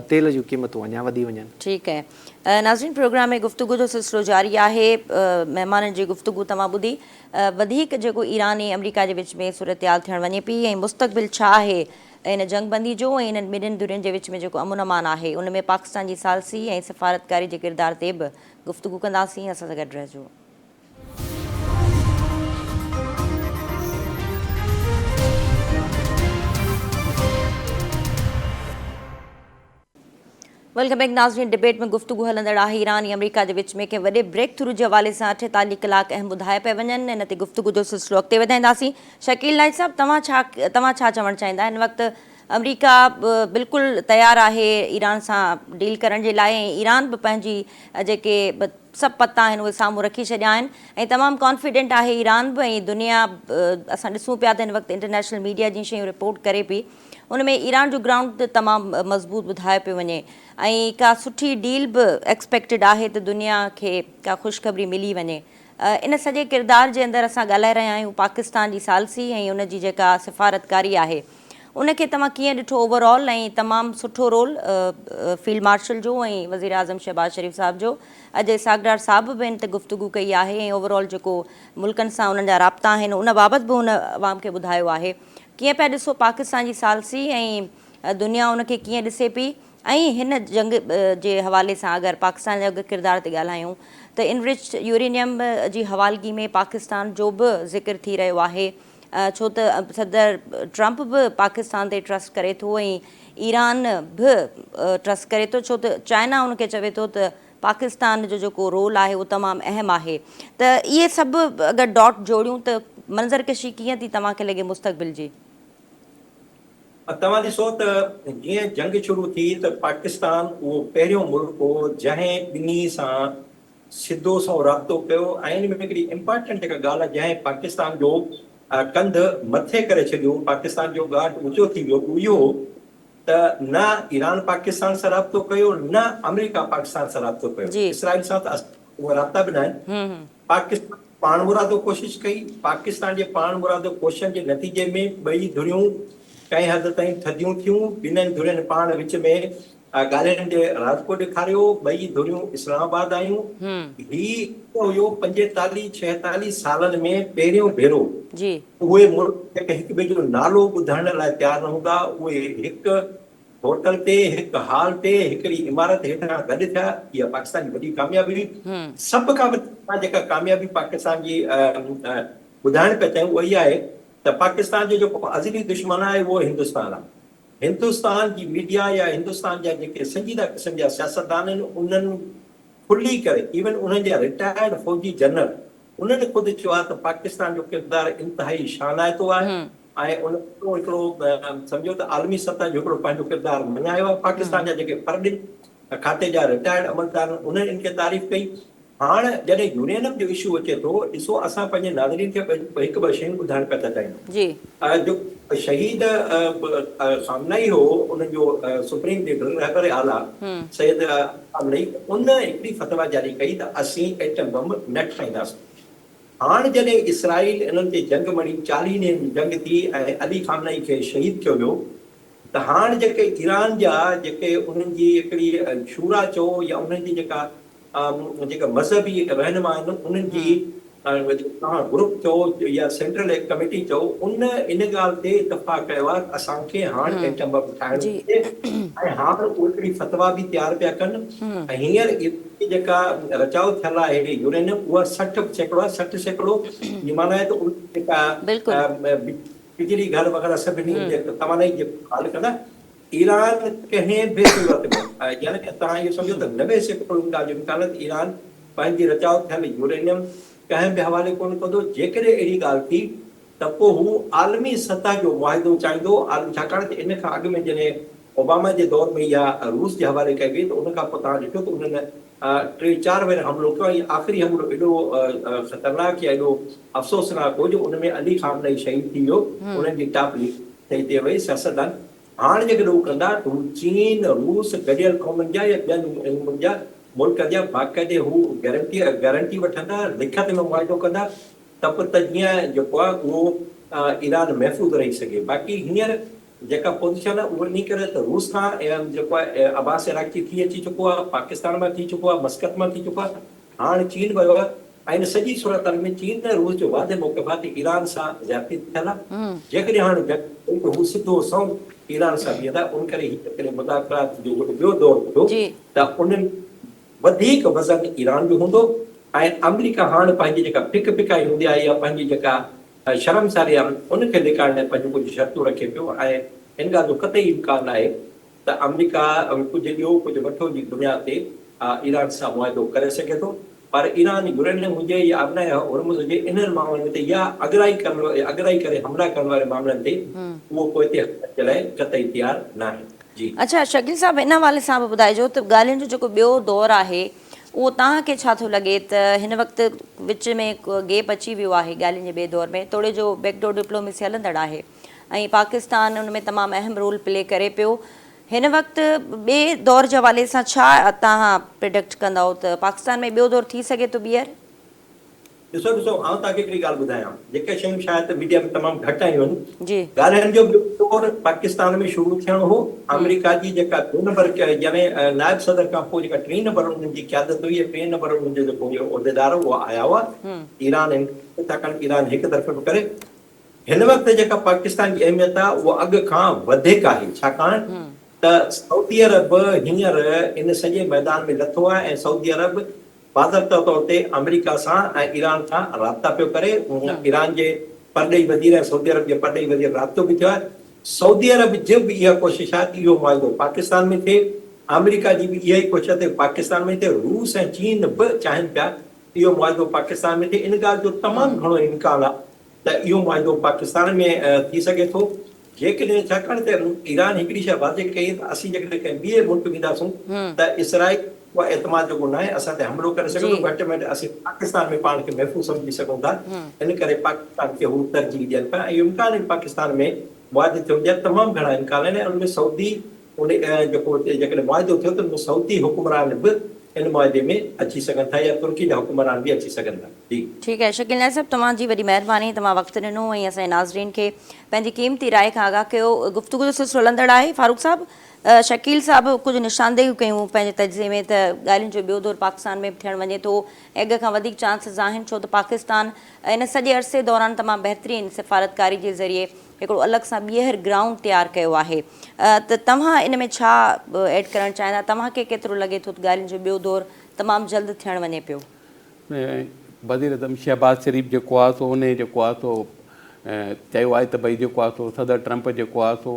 तेल जूं क़ीमतूं अञा वधी वञनि। ठीकु है नाज़रीन, प्रोग्राम में गुफ़्तगू जो सिलसिलो जारी आहे। महिमाननि जी गुफ़्तगू तव्हां ॿुधी। वधीक जेको ईरान ऐं अमरीका जे विच में सूरतयाल थियणु वञे पई ऐं मुस्तक़बिल छा आहे इन जंगबंदी जो ऐं इन्हनि ॿिन्हिनि धुरियुनि जे विच में जेको अमन अमान आहे उन में पाकिस्तान जी सालसी ऐं सफ़ारतकारी जे किरदार ते बि गुफ़्तगू कंदासीं। असां सां गॾु रहिजो। वेलकम बैक नाज़रीन। डिबेट में गुफ्तगू हलंदड़ आहे ईरान ऐं अमरीका जे विच में कंहिं वॾे ब्रेक थ्रू जे हवाले सां 48 कलाक अहम ॿुधाए पिया वञनि। इन ते गुफ्तगू जो सिलसिलो अॻिते वधाईंदासीं। शकील नाइक साहब, तव्हां छा चवणु चाहींदा? हिन वक़्तु अमरीका बिल्कुलु तयारु आहे ईरान सां डील करण जे लाइ ऐं ईरान बि पंहिंजी जेके सभु पता आहिनि उहे साम्हूं रखी छॾिया आहिनि ऐं तमामु कॉन्फिडेंट आहे ईरान बि ऐं दुनिया असां ॾिसूं पिया त हिन वक़्तु इंटरनेशनल मीडिया जी शयूं रिपोर्ट करे पई। उन में ईरान जो ग्राउंड तमामु मज़बूत ॿुधायो पियो वञे ऐं का सुठी डील बि एक्सपेक्टेड आहे त दुनिया खे का ख़ुशख़बरी मिली वञे। इन सॼे किरदार जे अंदरि असां ॻाल्हाए रहिया आहियूं पाकिस्तान जी सालसी ऐं उन जी जेका सिफ़ारतकारी आहे उनखे तव्हां कीअं ॾिठो ओवरऑल? ऐं तमामु सुठो रोल फील्ड मार्शल जो ऐं वज़ीर आज़म शहबाज शरीफ़ साहब जो, अजय सागडार साहब बि इन ते गुफ़्तगू कई आहे ऐं ओवरऑल जेको मुल्कनि सां उन्हनि जा राब्ता आहिनि उन बाबति बि हुन अवाम खे ॿुधायो आहे। कीअं पिया ॾिसो पाकिस्तान जी सालसी ऐं दुनिया उनखे कीअं ॾिसे पई ऐं हिन जंग जे हवाले सां अगरि पाकिस्तान जे किरदार ते ॻाल्हायूं त इनरिच यूरेनियम जी हवालगी में पाकिस्तान जो बि ज़िक्र थी रहियो आहे। छो त सदर ट्रंप बि पाकिस्तान ते ट्रस्ट करे थो ऐं ईरान बि ट्रस्ट करे थो, छो त चाइना उनखे चवे थो त पाकिस्तान जो जेको रोल आहे उहो तमामु अहम आहे। त इहे सभु अगरि डॉट जोड़ियूं त मंज़रकशी कीअं थी तव्हांखे लॻे मुस्तक़बिल जी? तव्हां ॾिसो त जीअं जंग शुरू थी त पाकिस्तान उहो पहिरियों मुल्क हो जंहिं ॿिन्ही सां सिधो सो राब्तो कयो ऐं हिन में हिकिड़ी इम्पोर्टेंट जेका ॻाल्हि आहे जंहिं पाकिस्तान जो कंधु मथे करे छॾियो, पाकिस्तान जो गार्ड ऊचो थी वियो, इहो त न ईरान पाकिस्तान सां राब्तो कयो न अमेरिका पाकिस्तान सां राब्तो कयो। इसराइल सां त उहे राब्ता बि न आहिनि। पाकिस्तान पाण मुरादो कोशिशि कई। पाकिस्तान जे पाण मुरादो कोशिशनि जे नतीजे में ॿई धुरियूं कंहिं हद ताईं थधियूं थियूं। ॿिन्हिनि धुरियुनि पाण विच में ॻाल्हियुनि जे राजको ॾेखारियो, ॿई धुरियूं इस्लामाबाद आयूं। ही हुयो 45-46 सालनि में पहिरियों भेरो जी उहे मुल्क जेके हिक ॿिए जो नालो ॿुधाइण लाइ तयारु न हूंदा, उहे हिकु होटल ते, हिकु हॉल ते, हिकिड़ी इमारत हेठां गॾु थिया। इहा पाकिस्तान जी वॾी कामयाबी हुई। सभ खां वॾी जेका कामयाबी पाकिस्तान जी ॿुधाइण पिया चाहियूं, उहा इहा आहे त पाकिस्तान जो जेको अज़ली दुश्मन आहे उहो हिंदुस्तान आहे। हिंदुस्तान जी मीडिया या हिंदुस्तान जा जेके संजीदा क़िस्म जा सियासतदान आहिनि, उन्हनि खुली करे, इवन उन्हनि जा रिटायर्ड फौजी जनरल, उन्हनि ख़ुदि चयो आहे त पाकिस्तान जो किरदारु इंतिहाई शानाइतो आहे ऐं उन हिकिड़ो सम्झो त आलमी सतह जो हिकिड़ो पंहिंजो किरदारु मञायो आहे। पाकिस्तान जा जेके परॾिन खाते जा रिटायर्ड अमलदार उन्हनि इनखे तारीफ़ कई। हाणे जॾहिं यूरेनियम जो इशू अचे थो, ॾिसो असां पंहिंजे नाज़रीन खे हिकु ॿ शयूं ॿुधाइण पिया था चाहियूं। जी जो शहीद खामनई हो, उन्हनि जो सुप्रीम लीडर रहबर आला सैयद खामनई, उन हिकिड़ी फतवा जारी कई त असीं एटम बम न ठाहींदासीं। हाणे जॾहिं इसराइल इन्हनि ते जंग मड़ी 40 ॾींहंनि जी जंग थी ऐं अली खामनई खे शहीद कयो वियो, त हाणे जेके ईरान जा जेके उन्हनि जी हिकिड़ी शूरा चओ या उन्हनि जी जेका मज़हबी रहनुमा आहिनि, उन्हनि जी तव्हां ग्रुप चओ या सेंट्रल कमेटी चओ, इन ॻाल्हि ते इतफ़ाक़ कयो आहे असांखे हाणे एटम बम ठाहिणु घुरिजे। ऐं हाणे उहे हिकिड़ी फतवा बि तयारु पिया कनि। ऐं हींअर जेका रचाव थियल आहे यूरेनियम, उहा 60% जी माना आहे त जेका बिजली घर वग़ैरह सभिनी तवानाई जी ॻाल्हि कंदा, ईरान कंहिं बि सूरत में, यानी कि तव्हां इहो सम्झो त 90% जो इम्कान ईरान पंहिंजी रचाव थियल यूरेनियम कंहिं बि हवाले कोन कंदो। जेकॾहिं अहिड़ी ॻाल्हि थी त पोइ हू आलमी सतह जो मुआहिदो चाहींदो। छाकाणि त इन खां अॻु में जॾहिं ओबामा जे दौर में या रूस जे हवाले कई वई, त उन खां पोइ तव्हां ॾिठो त उन्हनि 3-4 भेरा हमलो कयो। ऐं आख़िरी हमलो एॾो ख़तरनाक या एॾो अफ़सोसनाक हो जो उनमें अली खामनई शहीद थी वियो। उन्हनि जी टापली ठही थी वई सियासतदान। हाणे जेकॾहिं हू कंदा त हू चीन, रूस, गॾियल क़ौमुनि जा या ॿियनि जा मुल्क जा बाक़ाइदे हू गारंटी वठंदा, लिखत में मुआइदो कंदा, त पोइ त जीअं जेको आहे उहो ईरान महफ़ूज़ रही सघे। बाक़ी हींअर जेका पोज़ीशन आहे उहा इन करे त रूस खां जेको आहे अब्बास इराक़ी थी अची चुको आहे, पाकिस्तान मां थी चुको आहे, मस्कत मां थी चुको आहे, हाणे चीन वियो आहे। ऐं इन सॼी सूरत में चीन ऐं रूस जो वादे मौक़िफ़ात ईरान सां ज़्यादती थियल आहे। जेकॾहिं हाणे हू सिधो सौ ईरान सां बीहंदा, उन करे हीअ मुज़ाकरात जो ॿियो दौर थियो त उन्हनि वधीक वज़न ईरान जो हूंदो। ऐं अमेरिका हाणे पंहिंजी जेका फिक फिकाई हूंदी आहे या पंहिंजी जेका शर्मसारी आहे, उनखे ॾेखारण लाइ पंहिंजो कुझु शर्तूं रखे पियो। ऐं हिन ॻाल्हि जो कतई इम्कान आहे त अमेरिका कुझु ॾियो कुझु वठो जी बुनियाद ते ईरान सां मुआइदो करे सघे थो। पर ईरान यूरेनियम हुजे या अबनाए हुर्मुज़ हुजे, इन्हनि मामलनि ते या अगराई करे हमला करण वारे मामलनि ते उहो कोई हिते लाइ कतई तयारु न आहे। जी अच्छा शकील साहब, हिन हवाले सां बि ॿुधाइजो त ॻाल्हियुनि जो जेको ॿियो दौरु आहे उहो तव्हांखे छा थो लॻे त हिन वक़्तु विच में गैप अची वियो आहे ॻाल्हियुनि जे ॿिए दौर में, थोरे जो बैकडोर डिप्लोमेसी हलंदड़ आहे ऐं पाकिस्तान उन में तमामु अहम रोल प्ले करे पियो। हिन वक़्तु ॿिए दौर जे हवाले सां छा तव्हां प्रिडिक्ट कंदव त पाकिस्तान में ॿियो दौरु थी सघे थो ॿीहर? ॾिसो आउं तव्हांखे हिकिड़ी ॻाल्हि ॿुधायां, जेके शयूं शायदि मीडिया में तमामु घटि आयूं आहिनि। जी ॻाल्हियुनि जो ॿियो दौरु पाकिस्तान में शुरू थियणो हो। अमेरिका जी जेका 2 नंबर यानी नायब सदर खां पोइ जेका 3 नंबर उन्हनि जी क़यादत हुई, 3 नंबर उन्हनि जो जेको उहिदेदार उहा आया हुआ ईरान। छाकाणि ईरान हिकु तरफ़ पियो करे। हिन वक़्तु जेका पाकिस्तान जी अहमियत आहे उहा अॻु खां वधीक आहे। छाकाणि त सऊदी अरब हींअर इन सॼे मैदान में लथो आहे ऐं सऊदी अरब बाज़ाब्ता तौर ते अमेरिका सां ऐं ईरान सां राब्ता पियो करे। ईरान जे परॾेही वज़ीर ऐं सऊदी अरब जे परॾेही वज़ीर राब्तो बि थियो आहे। सऊदी अरब जी बि इहा कोशिशि आहे कि इहो मुआइदो पाकिस्तान में थिए। अमेरिका जी बि इहा ई कोशिशि आहे पाकिस्तान में थिए। रूस ऐं चीन बि चाहिनि पिया इहो मुआइदो पाकिस्तान में थिए। इन ॻाल्हि जो तमामु घणो इम्कान आहे त इहो मुआइदो पाकिस्तान में थी सघे थो। जेकॾहिं छाकाणि त ईरान हिकिड़ी शइ वाज़े कई त असीं जेकॾहिं कंहिं ॿिए मुल्क वेंदासूं त इसराइल उहा एतमाद जेको न आहे असां ते हमिलो करे सघे थो। घटि में घटि असीं पाकिस्तान में पाण खे महफ़ूज़ सम्झी सघूं था। इन करे पाकिस्तान खे हू तरजीह ॾियनि पिया। ऐं इहो इम्कान आहे पाकिस्तान में मुआदे थियण जा तमामु घणा इम्कान आहिनि। उनमें सऊदी जेको जेकॾहिं मुआदो थियो त उनमें सऊदी हुकुमरान बि इन मुआदे में अची सघनि था या तुर्की जा हुकुमरान बि अची सघनि था। जी ठीकु आहे शकील नायक साहिबु, तव्हांजी वॾी महिरबानी, तव्हां वक़्तु ॾिनो ऐं असांजे नाज़रीन खे पंहिंजी क़ीमती राय खां आगाह कयो। गुफ़्तगू जो सिलसिलो हलंदड़ आहे। फारूक साहब, शकील साहब कुझु निशानदेहियूं कयूं पंहिंजे तजिज़े में त ॻाल्हियुनि जो ॿियो दौरु पाकिस्तान में थियणु वञे थो, अॻ खां वधीक चांसिस आहिनि, छो त पाकिस्तान इन सॼे अरसे दौरान तमामु बहितरीनु सिफ़ारतकारी जे ज़रिए हिकिड़ो अलॻि सां ॿीहर ग्राउंड तयारु कयो आहे। त तव्हां इन में छा ऐड करणु चाहींदा, तव्हांखे केतिरो लॻे थो त ॻाल्हियुनि जो ॿियो दौरु तमामु जल्द थियणु वञे पियो? वज़ीर अज़म शहबाज़ शरीफ़ जेको आहे सो उन जेको आहे सो चयो आहे त भई जेको आहे सो सदर ट्रंप जेको आहे सो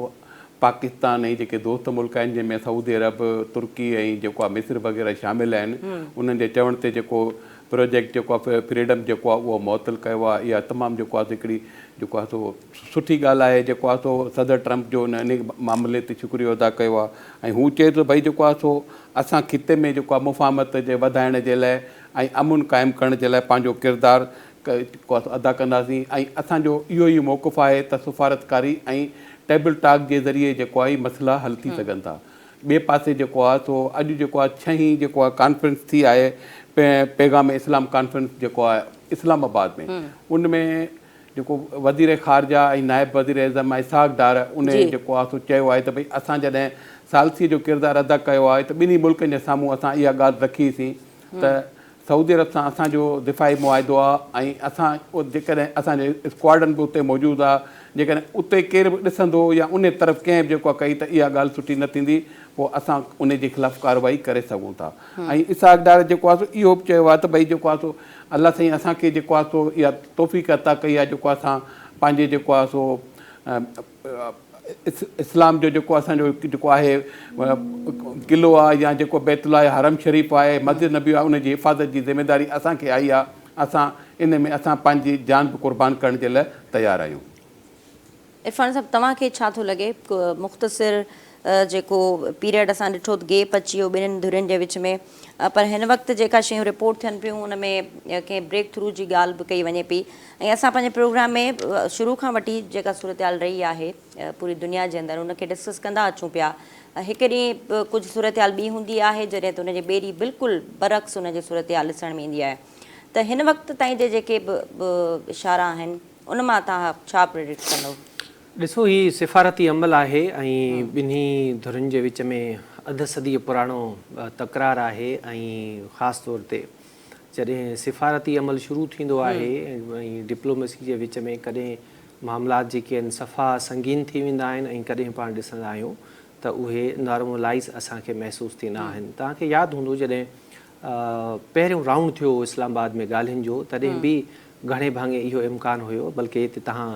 पाकिस्तान ऐं जेके दोस्त मुल्क आहिनि जंहिंमें सऊदी अरब, तुर्की ऐं जेको आहे मिस्र वग़ैरह शामिल आहिनि, उन्हनि जे चवण ते जेको प्रोजेक्ट जेको आहे फ्रीडम जेको आहे उहो मुअतल कयो आहे। इहा तमामु जेको आहे हिकिड़ी जेको आहे सो सुठी ॻाल्हि आहे जेको आहे सो सदर ट्रंप जो इन मामले ते शुक्रियो अदा कयो आहे। ऐं हू चए थो भई जेको आहे सो असां खिते में जेको आहे मुफ़ाहमत जे वधाइण जे लाइ ऐं अमुन क़ाइमु करण जे लाइ पंहिंजो किरदारु अदा कंदासीं। ऐं असांजो इहो ई मौक़िफ़ु आहे त सिफ़ारतकारी ऐं टेबल टॉक जे ज़रिए जेको आहे मसइला हल थी सघनि था। ॿिए पासे जेको आहे सो अॼु जेको आहे 6 जेको आहे कॉन्फ्रेंस थी आहे पैगाम इस्लाम कॉन्फ्रेंस जेको आहे इस्लामाबाद में, उन में जेको वज़ीर ख़ारजा ऐं नायब वज़ीर एज़म इसहाक़ डार उन जेको आहे सो चयो आहे त भई असां जॾहिं सालसीअ जो किरदारु अदा कयो आहे त ॿिन्ही मुल्कनि जे साम्हूं असां इहा ॻाल्हि रखीसीं त सऊदी अरब सां असांजो दिफ़ाई मुआइदो आहे ऐं असां जेकॾहिं असांजे स्क्वाडन बि उते मौजूदु आहे, जेकॾहिं उते केरु बि ॾिसंदो या उन तरफ़ कंहिं बि जेको आहे कई त इहा ॻाल्हि सुठी न थींदी, पोइ असां उन जे ख़िलाफ़ु कार्रवाई करे सघूं था। ऐं इसहाक़ डार जेको आहे सो इहो बि चयो आहे त भई जेको आहे सो अलाह साईं असांखे जेको आहे सो इहा तौफ़ीक़ अता कई आहे जेको असां पंहिंजे जेको आहे सो इस्लाम जो जेको असांजो जेको आहे क़िलो आहे या जेको बैतुल आहे, हरम शरीफ़ आहे, मस्जिद नबी आहे, उनजी हिफ़ाज़त जी ज़िमेदारी असांखे आई आहे। असां इन में असां पंहिंजी जान बि क़ुर्बान करण जे लाइ तयारु आहियूं। इरफान साहब, तव्हांखे छा थो लॻे मुख़्तसिर जेको पीरियड असां ॾिठो त गैप अची वियो ॿिन्हिनि धुरियुनि जे विच में, पर हिन वक़्तु जेका शयूं रिपोर्ट थियनि पियूं उन में कंहिं ब्रेक थ्रू जी ॻाल्हि बि कई वञे पई। ऐं असां पंहिंजे प्रोग्राम में शुरू खां वठी जेका सूरत हाल रही आहे पूरी दुनिया जे अंदरि उनखे डिस्कस कंदा अचूं पिया। हिकु ॾींहुं कुझु सूरत हाल ॿी हूंदी आहे जॾहिं त उनजे ॿिए ॾींहुं बिल्कुलु बरक्स उनजी सूरत हाल ॾिसण में ईंदी आहे। त हिन वक़्तु ताईं जे जेके बि इशारा आहिनि उन मां तव्हां छा प्रेडिक्ट कंदव? ॾिसो, ही सिफ़ारती अमल आहे ऐं ॿिन्ही धुरियुनि जे विच में अध सदी पुराणो तकरारु आहे। ऐं ख़ासि तौर ते जॾहिं सिफ़ारती अमल शुरू थींदो आहे ऐं डिप्लोमेसी जे विच में कॾहिं मामलात जेके आहिनि सफ़ा संगीन थी वेंदा आहिनि ऐं कॾहिं पाण ॾिसंदा आहियूं त उहे नॉर्मलाइज़ असांखे महसूसु थींदा आहिनि। तव्हांखे यादि हूंदो जॾहिं पहिरियों राउंड थियो इस्लामाबाद में ॻाल्हियुनि जो, तॾहिं बि घणे भाङे इहो इम्कानु हुयो, बल्कि हिते तव्हां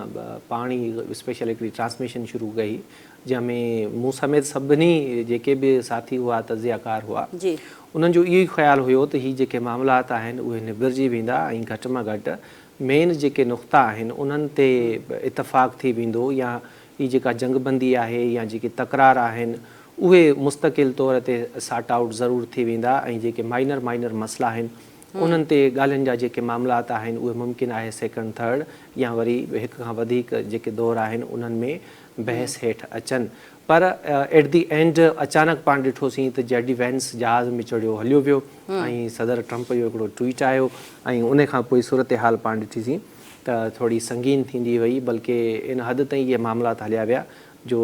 पाण ई स्पेशल हिकिड़ी ट्रांसमिशन शुरू कई जंहिंमें मूं समेत सभिनी जेके बि साथी हुआ, तज़ियाकार हुआ, उन्हनि जो इहो ई ख़्यालु हुयो त हीअ जेके मामलात आहिनि उहे निबिरजी वेंदा ऐं घटि में घटि मेन जेके नुक़्ता आहिनि उन्हनि ते इतफ़ाक़ थी वेंदो, या हीअ जेका जंगबंदी आहे या जेके तकरार आहिनि उहे मुस्तक़िल तौर ते सॉर्ट आउट ज़रूरु थी वेंदा ऐं जेके माइनर मसइला आहिनि उन्हनि ते ॻाल्हियुनि जा जेके मामलात आहिनि उहे मुमकिन आहे सेकेंड थर्ड या वरी हिक खां वधीक जेके दौर आहिनि उन्हनि में बहस हेठि अचनि। पर एट दी एंड अचानक पाण ॾिठोसीं त जेडी वैंस जहाज़ में चढ़ियो हलियो वियो ऐं सदर ट्रंप जो हिकिड़ो ट्वीट आयो ऐं उन खां पोइ सूरत हाल पाण ॾिठीसीं त थोरी संगीन थींदी वई, बल्कि इन हद ताईं इहे मामलात हलिया विया जो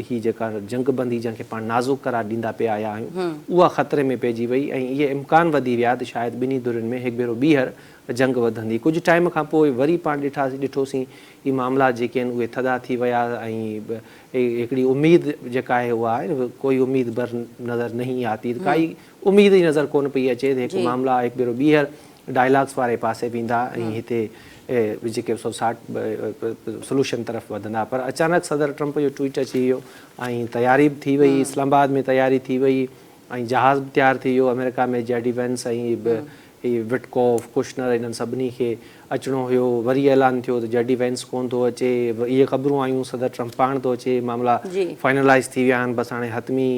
ही जेका जंगबंदी जंहिंखे पाण नाज़ुक करार ॾींदा पिया आया आहियूं उहा ख़तरे में पइजी वई ऐं इहे इम्कान वधी विया त शायदि ॿिन्ही धुरियुनि में हिकु भेरो ॿीहर जंग वधंदी। कुझु टाइम खां पोइ वरी पाण ॾिठोसीं ही मामला जेके आहिनि उहे थधा थी विया ऐं हिकिड़ी उमेद जेका आहे उहा आहे कोई उमेद बर नज़र नहीं आती, काई उमेद ई नज़र कोन पई अचे त हिकु मामला हिकु भेरो ॿीहर डायलॉग्स वारे पासे वेंदा ऐं हिते जेके सोल्यूशन तरफ़ वधंदा। पर अचानक सदर ट्रंप जो ट्वीट अची वियो ऐं तयारी बि थी वई, इस्लामाबाद में तयारी थी वई ऐं जहाज़ बि तयारु थी वियो। अमेरिका में जेडी वैंस ऐं विटकॉफ कुशनर इन्हनि सभिनी खे अचिणो हुयो, वरी ऐलान थियो त जेडी वैंस कोन थो अचे, इहे ख़बरूं आयूं सदर ट्रंप पाण थो अचे, मामला फाइनलाइज़ थी विया आहिनि, बसि हाणे हतमी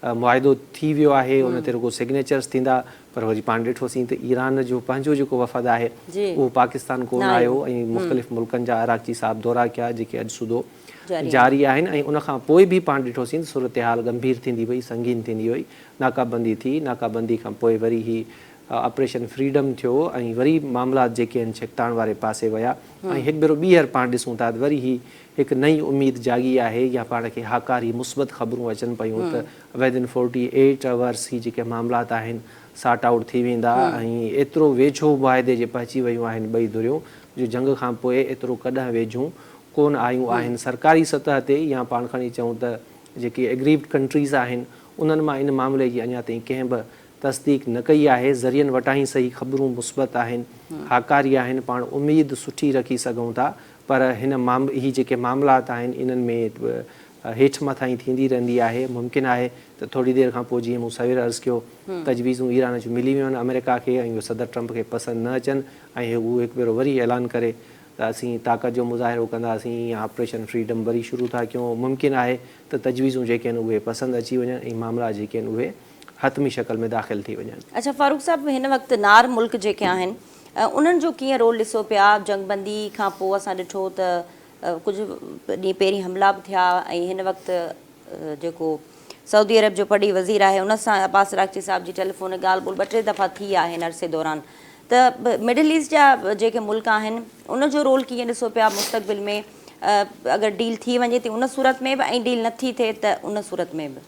मुआइदो थी वियो आहे, उन ते रुगो सिग्नेचर्स थींदा। पर वरी पाण ॾिठोसीं त ईरान जो पंहिंजो जेको वफ़द आहे उहो पाकिस्तान कोन आयो ऐं मुख़्तलिफ़ मुल्कनि जा अराक़ची साहब दौरा कया जेके अॼु सूदो जारी आहिनि ऐं उनखां पोइ बि पाण ॾिठोसीं त सूरत हाल गंभीर थींदी वई, संगीन थींदी वई, नाकाबंदी थी, नाकाबंदी खां पोइ वरी ही ऑपरेशन फ्रीडम थियो ऐं वरी मामलात जेके आहिनि छिकताइण वारे पासे विया ऐं हिकु भेरो ॿीहर पाण ॾिसूं था वरी ही हिकु नई उमेद जागी आहे या पाण खे हाकारी मुस्बत ख़बरूं अचनि पियूं त विदिन 48 आवर्स ही जेके मामलात आहिनि सॉर्ट आउट थी वेंदा ऐं एतिरो वेझो मुआदे जे पहुची वियूं आहिनि ॿई धुरियूं जो जंग खां पोइ एतिरो कॾहिं वेझूं कोन आयूं आहिनि सरकारी सतह ते या पाण खणी चऊं त जेके एग्रीव्ड कंट्रीज़ आहिनि उन्हनि मां इन मामले जी अञा ताईं कंहिं बि तस्दीक न कई आहे ज़रियनि वटां ई सही ख़बरूं मुस्बत आहिनि हाकारी आहिनि पाण उमेद सुठी रखी सघूं था पर हिन ही जेके मामलात आहिनि इन्हनि में हेठि मथां ई थींदी रहंदी आहे मुमकिन आहे त थोरी देरि खां पोइ जीअं मूं सवेर अर्ज़ु कयो तजवीज़ूं ईरान जूं मिली वियूं आहिनि अमेरिका खे ऐं उहे सदर ट्रंप खे पसंदि न अचनि ऐं हू हिकु भेरो वरी ऐलान करे त असीं ताक़त जो मुज़ाहिरो कंदासीं या ऑपरेशन फ्रीडम वरी शुरू था कयूं मुमकिन आहे त तजवीज़ूं जेके आहिनि उहे पसंदि अची वञनि ऐं मामला जेके आहिनि उहे हतमी शक्ल में दाख़िल थी वञनि। अच्छा फारूक साहब हिन वक़्तु नार मुल्क जेके आहिनि उन्हनि जो कीअं रोल ॾिसो पिया जंगबंदी खां पोइ असां ॾिठो त कुझु ॾींहं पहिरीं हमला बि थिया ऐं हिन वक़्तु जेको सऊदी अरब जो पड़ी वज़ीर आहे उन सां अब्बास अराग़ची साहिब जी टेलीफोन ॻाल्हि ॿोल 2-3 दफ़ा थी आहे हिन अरसे दौरान त मिडिल ईस्ट जा जेके मुल्क आहिनि उनजो रोल कीअं ॾिसो पिया मुस्तक़बिल में अगरि डील थी वञे थी उन सूरत में बि ऐं डील नथी थिए त उन सूरत में बि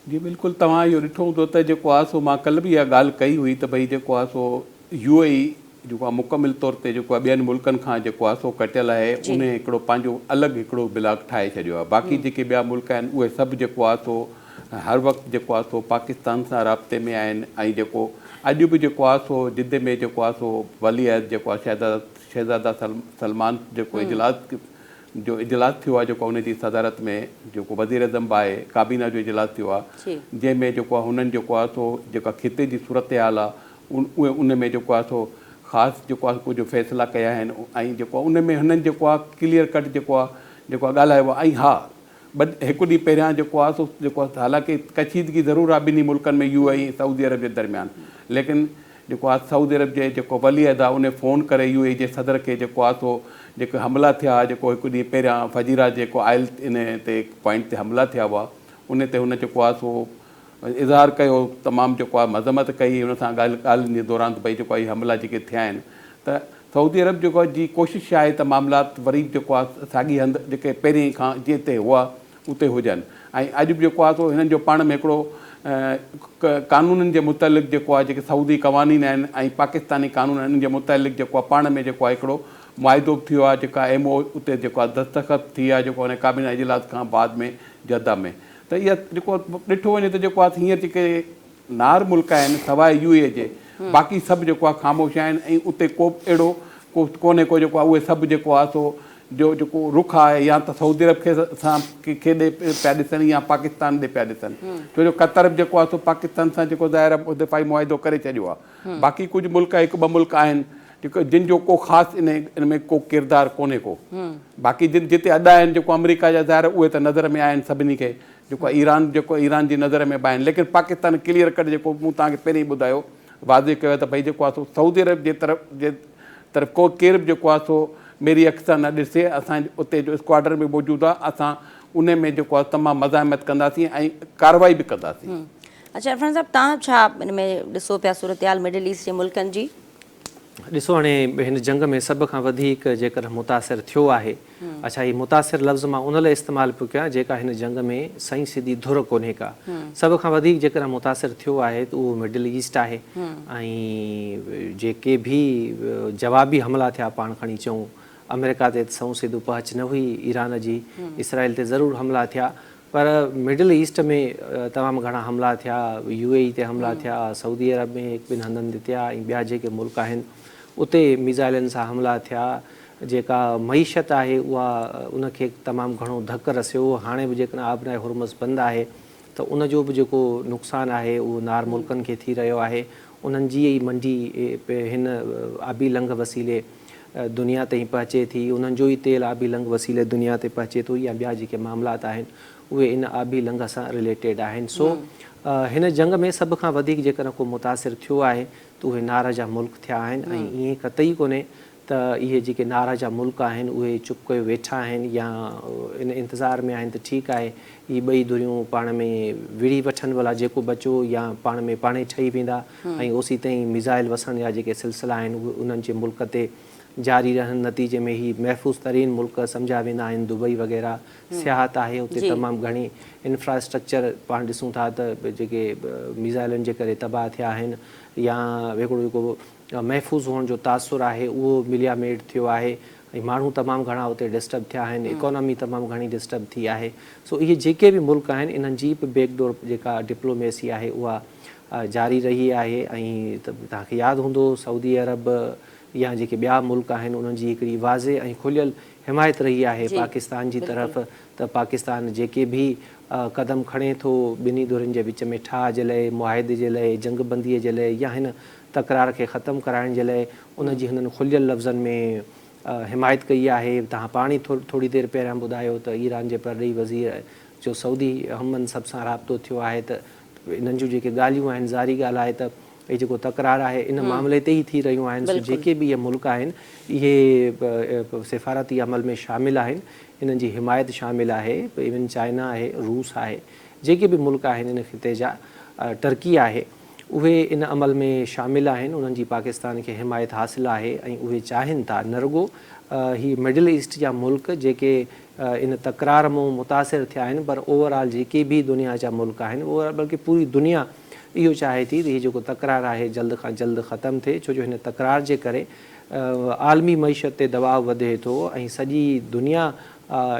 जी बिल्कुलु तव्हां इहो ॾिठो हूंदो त जेको आहे सो मां कल्ह बि इहा ॻाल्हि कई हुई त भई जेको आहे सो UAE जेको आहे मुकमिल तौर ते जेको आहे ॿियनि मुल्कनि खां जेको आहे सो कटियल आहे उन हिकिड़ो पंहिंजो अलॻि हिकिड़ो ब्लॉक ठाहे छॾियो आहे बाक़ी जेके ॿिया मुल्क आहिनि उहे सभु जेको आहे सो हर वक़्तु जेको आहे सो पाकिस्तान सां राब्ते में आहिनि ऐं जेको अॼु बि जेको आहे सो जिद्दे में जेको आहे सो वली अहद जेको आहे शहज़ादा सलमान जेको इजलास थियो आहे जेको उनजी सदारत में जेको वज़ीर अज़म बि आहे काबीना जो इजलास थियो आहे जंहिंमें जेको आहे हुननि जेको आहे सो जेका खिते जी सूरत हाल आहे उहे उन में जेको आहे सो ख़ासि जेको आहे कुझु फ़ैसिला कया आहिनि ऐं जेको आहे उन में हुननि जेको आहे क्लियर कट जेको आहे ॻाल्हायो आहे ऐं हा हिकु ॾींहुं पहिरियां जेको आहे सो जेको आहे हालांकि कशीदगी ज़रूरु आहे ॿिन्ही मुल्कनि में UAE सऊदी अरब जे दरमियान लेकिन जेको आहे सऊदी अरब जे जेको वली अहद आहे उन फ़ोन करे UAE जे सदर खे जेको आहे सो जेके हमला थिया जेको हिकु ॾींहुं पहिरियां फजीरा जेको आयल इन ते पॉइंट ते हमला थिया हुआ उन ते हुन जेको आहे सो इज़हार कयो तमामु जेको आहे मज़म्मत कई हुन सां ॻाल्हि जे दौरान भई जेको आहे हमला जेके थिया आहिनि त सऊदी अरब जेको जी कोशिशि आहे त मामलात वरी जेको आहे साॻी हंधि जेके पहिरीं खां जीअं ते हुआ उते हुजनि ऐं अॼु बि जेको आहे सो हिननि जो पाण में हिकिड़ो कानूननि जे मुतालिक़ जेको आहे जेके सऊदी क़वानीन आहिनि ऐं पाकिस्तानी कानून आहिनि जे मुतालिक़ जेको आहे पाण में जेको आहे हिकिड़ो मुआदो बि थियो आहे जेका MO उते जेको आहे दस्तख़त थी आहे जेको हुन काबीना इजलास खां बाद में जद्दा में त इहा जेको ॾिठो वञे त जेको आहे हींअर जेके नार मुल्क आहिनि सवाइ UAE जे बाक़ी सभु जेको आहे ख़ामोश आहिनि ऐं उते को बि अहिड़ो कोन्हे को जेको आहे उहे सभु जेको आहे सो जो जेको रुख आहे या त सऊदी अरब खे सां खे ॾे पिया ॾिसनि या पाकिस्तान ॾे पिया ॾिसनि छो जो क़तर बि जेको आहे सो पाकिस्तान सां जेको ज़ाहिर दिफ़ाई मुआदो करे छॾियो आहे बाक़ी कुझु मुल्क हिकु ॿ मुल्क आहिनि जेको जिन जो को ख़ासि इन में को किरदारु कोन्हे को बाक़ी जिते अॾा आहिनि जेको अमेरिका जा ज़ाहिर उहे त नज़र में आहिनि सभिनी खे जेको ईरान जी नज़र में बि आहिनि लेकिन पाकिस्तान क्लियर कट जेको मूं तव्हांखे पहिरीं ॿुधायो वाज़े कयो त भई जेको आहे सो सऊदी अरब जे तरफ़ को केर बि जेको आहे सो मेरी अखि सां न ॾिसे असां उते जो स्क्वाडर में मौजूदु आहे असां उन में जेको आहे तमामु मज़ाहिमत कंदासीं ऐं कार्रवाई बि कंदासीं। अच्छा इरफान साहब तव्हां छा हिन में ॾिसो पिया सूरत हाल मिडिल ईस्ट जे मुल्कनि जी ॾिसो हाणे हिन जंग में सभ खां वधीक जेकर मुतासिर थियो आहे अच्छा हीउ मुतासिर लफ़्ज़ मां उन लाइ इस्तेमालु पियो कयां जेका हिन जंग में सही सिधी धुर कोन्हे का सभ खां वधीक जेकर मुतासिर थियो आहे त उहो मिडिल ईस्ट आहे ऐं जेके बि जवाबी हमला थिया पाण खणी चऊं अमेरिका ते सऊं सिधो पहुच न हुई ईरान जी इसराइल ते ज़रूरु हमला थिया पर मिडिल ईस्ट में तमामु घणा हमला थिया UAE ते हमला थिया सऊदी अरब में हिकु ॿिनि हंधनि ते थिया ऐं ॿिया जेके मुल्क आहिनि उते मिज़ाइलनि सां हमला थिया जेका मईशत आहे उहा उनखे तमामु घणो धकु रसियो हाणे बि जेकॾहिं आबनाए हुरमज़ बंदि आहे त उनजो बि जेको नुक़सानु आहे उहो नार मुल्कनि खे थी रहियो आहे उन्हनि जी ई मंडी हिन आबी लंघ वसीले दुनिया ताईं पहुचे थी उन्हनि जो ई तेल आबी लंघ वसीले दुनिया ते पहुचे थो या ॿिया जेके मामलात आहिनि उहे इन आबी लंघ सां रिलेटेड आहिनि सो हिन जंग में सभ खां वधीक जेकर को मुतासिर थियो आहे त उहे नार जा मुल्क थिया आहिनि ऐं ईअं कतई कोन्हे त इहे जेके नारा जा मुल्क आहिनि उहे चुप कयो वेठा आहिनि या इन इंतज़ार में आहिनि त ठीकु आहे इहे ॿई धुरियूं पाण में विड़ी वठनि भला जेको बचो या पाण में पाण ई ठही वेंदा ऐं ओसी ताईं मिज़ाइल वसण जा जेके सिलसिला आहिनि उहे उन्हनि जे मुल्क ते जारी रहनि। नतीजे में ही महफ़ूज़ तरीन मुल्क सम्झा वेंदा आहिनि। दुबई वग़ैरह सियाहत आहे, उते तमामु घणी इंफ्रास्ट्रक्चर पाण ॾिसूं था त जेके मिज़ाइलनि जे करे तबाह थिया आहिनि या हिकिड़ो जेको महफ़ूज़ हुअण जो तासुर आहे उहो मिलिया मेड थियो आहे ऐं माण्हू तमामु घणा उते डिस्टर्ब थिया आहिनि, इकोनॉमी तमामु घणी डिस्टर्ब थी आहे। सो इहे जेके बि मुल्क आहिनि इन्हनि जी बि बैकडोर जेका डिप्लोमेसी आहे उहा जारी रही आहे। ऐं तव्हांखे यादि हूंदो सऊदी अरब या जेके ॿिया मुल्क आहिनि उन्हनि जी हिकिड़ी वाज़े ऐं खुलियल हिमायत रही आहे पाकिस्तान जी तरफ़ त पाकिस्तान जेके बि क़दम खणे थो ॿिन्ही धुरियुनि जे विच में ठाह जे लाइ, मुआहिदे जे लाइ, जंगबंदीअ जे लाइ या हिन तकरार खे ख़तमु कराइण जे लाइ उन जी हिननि खुलियल लफ़्ज़नि में हिमायत कई आहे। तव्हां पाण ई थोरी देरि पहिरियां ॿुधायो त ईरान जे परॾेही वज़ीर जो सऊदी हमन सभ सां राब्तो थियो आहे त इन्हनि जूं जेके ॻाल्हियूं आहिनि ज़ारी ॻाल्हि आहे त इहे जेको तकरार आहे इन मामले ते ई थी रहियूं आहिनि। सो जेके बि इहे मुल्क आहिनि इहे सिफ़ारती अमल में शामिल आहिनि, इन्हनि जी हिमायत शामिल आहे। इवन चाइना आहे, रूस आहे, जेके बि मुल्क आहिनि इन ख़िते जा, टर्की आहे, उहे इन अमल में शामिल आहिनि। उन्हनि जी पाकिस्तान खे हिमायत हासिलु आहे ऐं उहे चाहिनि था न रुगो ही मिडल ईस्ट जा मुल्क जेके इन तकरार मां मुतासिर थिया आहिनि पर ओवरऑल जेके बि दुनिया जा मुल्क आहिनि उहे बल्कि पूरी दुनिया इहो चाहे थी त हीउ जेको तकरार आहे जल्द खां जल्द ख़तमु थिए, छो जो हिन तकरार जे करे आलमी मईशत ते दबाव वधे थो ऐं सॼी दुनिया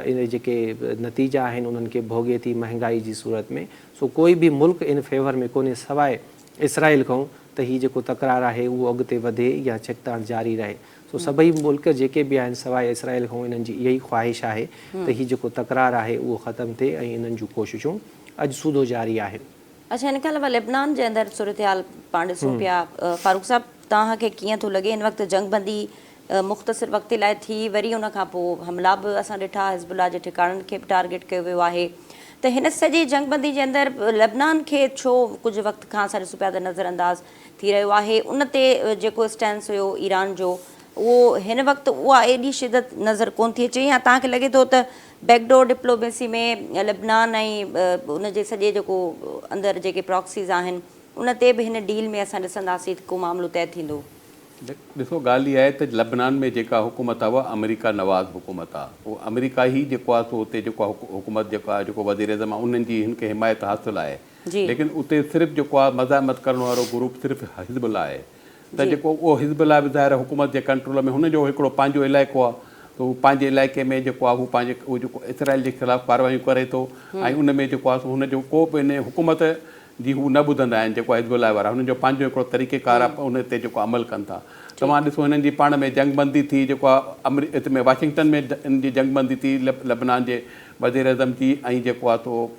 इन जेके नतीजा आहिनि उन्हनि खे भोगे थी महांगाई जी सूरत में। सो कोई बि मुल्क इन फेवर में कोन्हे सवाइ इसराइल खां त हीउ जेको तकरार आहे उहो अॻिते वधे या छिकताण जारी रहे। सो सभई मुल्क जेके बि आहिनि सवाइ इसराइल खां इन्हनि जी इहा ई ख़्वाहिश आहे त हीउ जेको तकरार आहे उहो ख़तमु थिए ऐं इन्हनि जूं कोशिशूं अॼु सूदो जारी आहिनि। अच्छा, हिन खां अलावा लेबनान जे अंदरि सूरत हाल पाण ॾिसूं पिया, फारूक साहब तव्हांखे कीअं थो लॻे हिन वक़्तु जंगबंदी मुख़्तसिर वक़्त लाइ थी वरी उन खां पोइ हमला बि असां ॾिठा, हिज़बुल्लाह जे ठिकाणनि खे बि टारगेट कयो वियो आहे, त हिन सॼी जंगबंदी जे अंदरि लेबनान खे छो कुझु वक़्त खां असां ॾिसूं पिया त नज़रअंदाज़ थी रहियो आहे? उन ते जेको स्टैंस हुयो ईरान जो उहो हिन वक़्तु उहा एॾी शिदत नज़र कोन थी अचे या तव्हांखे लॻे थो त बैकडोर डिप्लोमेसी में लेबनान ऐं उन जे सॼे जेको अंदरि जेके प्रॉक्सीज़ आहिनि उन ते बि हिन डील में असां ॾिसंदासीं को मामिलो तइ थींदो? ॾिसो ॻाल्हि इहा आहे त लेबनान में जेका हुकूमत आहे उहा अमेरिका नवाज़ हुकूमत आहे। उहो अमेरिका ई जेको आहे सो उते जेको आहे हुकूमत जेको आहे जेको वज़ीर आज़म आहे उन्हनि जी हिन खे हिमायत हासिलु आहे। लेकिन उते सिर्फ़ु जेको आहे मज़ामत करण वारो ग्रुप सिर्फ़ु हिज़बुल्लाह आहे। त जेको उहो हिज़बुल्लाह बि ज़ाहिर हुकूमत जे कंट्रोल में हुनजो हिकिड़ो पंहिंजो इलाइक़ो आहे त हू पंहिंजे इलाइक़े में जेको आहे हू पंहिंजे उहो जेको इसराइल जे ख़िलाफ़ु कार्रवाइयूं करे थो ऐं उन में जेको आहे हुनजो को बि इन हुकूमत जी हू न ॿुधंदा आहिनि। जेको आहे हिज़बुल्लाह वारा हुनजो पंहिंजो हिकिड़ो तरीक़ेकार आहे, उन ते जेको अमल कनि था। तव्हां ॾिसो हिननि जी पाण में जंगबंदी थी, जेको आहे हिते में वाशिंगटन में इन जी जंगबंदी थी लेबनान जे वज़ीर अज़म जी ऐं जेको आहे सो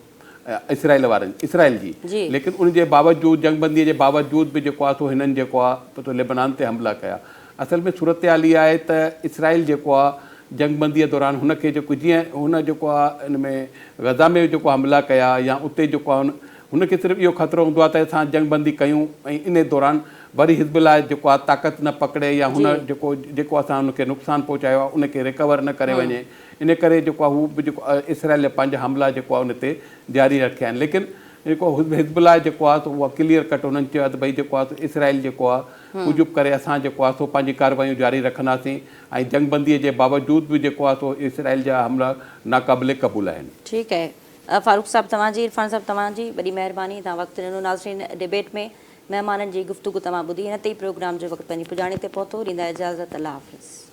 इसराइल जी। लेकिन उनजे बावजूदि जंगबंदीअ जे बावजूदि बि जेको आहे सो हिननि जेको आहे तो लेबनान ते हमला कया। असल में सूरत हाल इहा आहे त इसराइल जेको आहे जंगबंदीअ दौरान हुनखे जेको जीअं हुन जेको आहे इन में गज़ा में जेको हमला कया या उते जेको आहे हुनखे सिर्फ़ु इहो ख़तरो हूंदो आहे त असां जंगबंदी कयूं ऐं इन दौरान वरी हिज़बुल्लाह जेको आहे ताक़त न पकिड़े या हुन जेको असां हुनखे नुक़सानु पहुचायो आहे उनखे रिकवर न करे वञे, इन करे जेको आहे हू बि जेको इसराइल पंहिंजा हमला जेको आहे उन ते जारी रखिया आहिनि। लेकिन जेको हिज़बुल्लाह जेको आहे त उहा क्लियर कट हुननि चयो आहे त भई जेको आहे इसराइल जेको आहे कुझु करे असां जेको आहे सो पंहिंजी कार्रवायूं जारी रखंदासीं ऐं जंगबंदीअ जे बावजूदि बि जेको आहे सो इसराइल जा हमला नाक़ाबिले क़बूल आहिनि। ठीकु आहे फारूक साहब तव्हांजी, इरफान साहब तव्हांजी वॾी महिरबानी, तव्हां वक़्तु ॾिनो। नाज़रीन, डिबेट में महिमाननि जी गुफ़्तगू तव्हां ॿुधी, हिन ते ई प्रोग्राम जो वक़्तु पंहिंजी पुॼाणी ते पहुतो। ॾींदा इजाज़त, अल्लाह हाफ़िज़।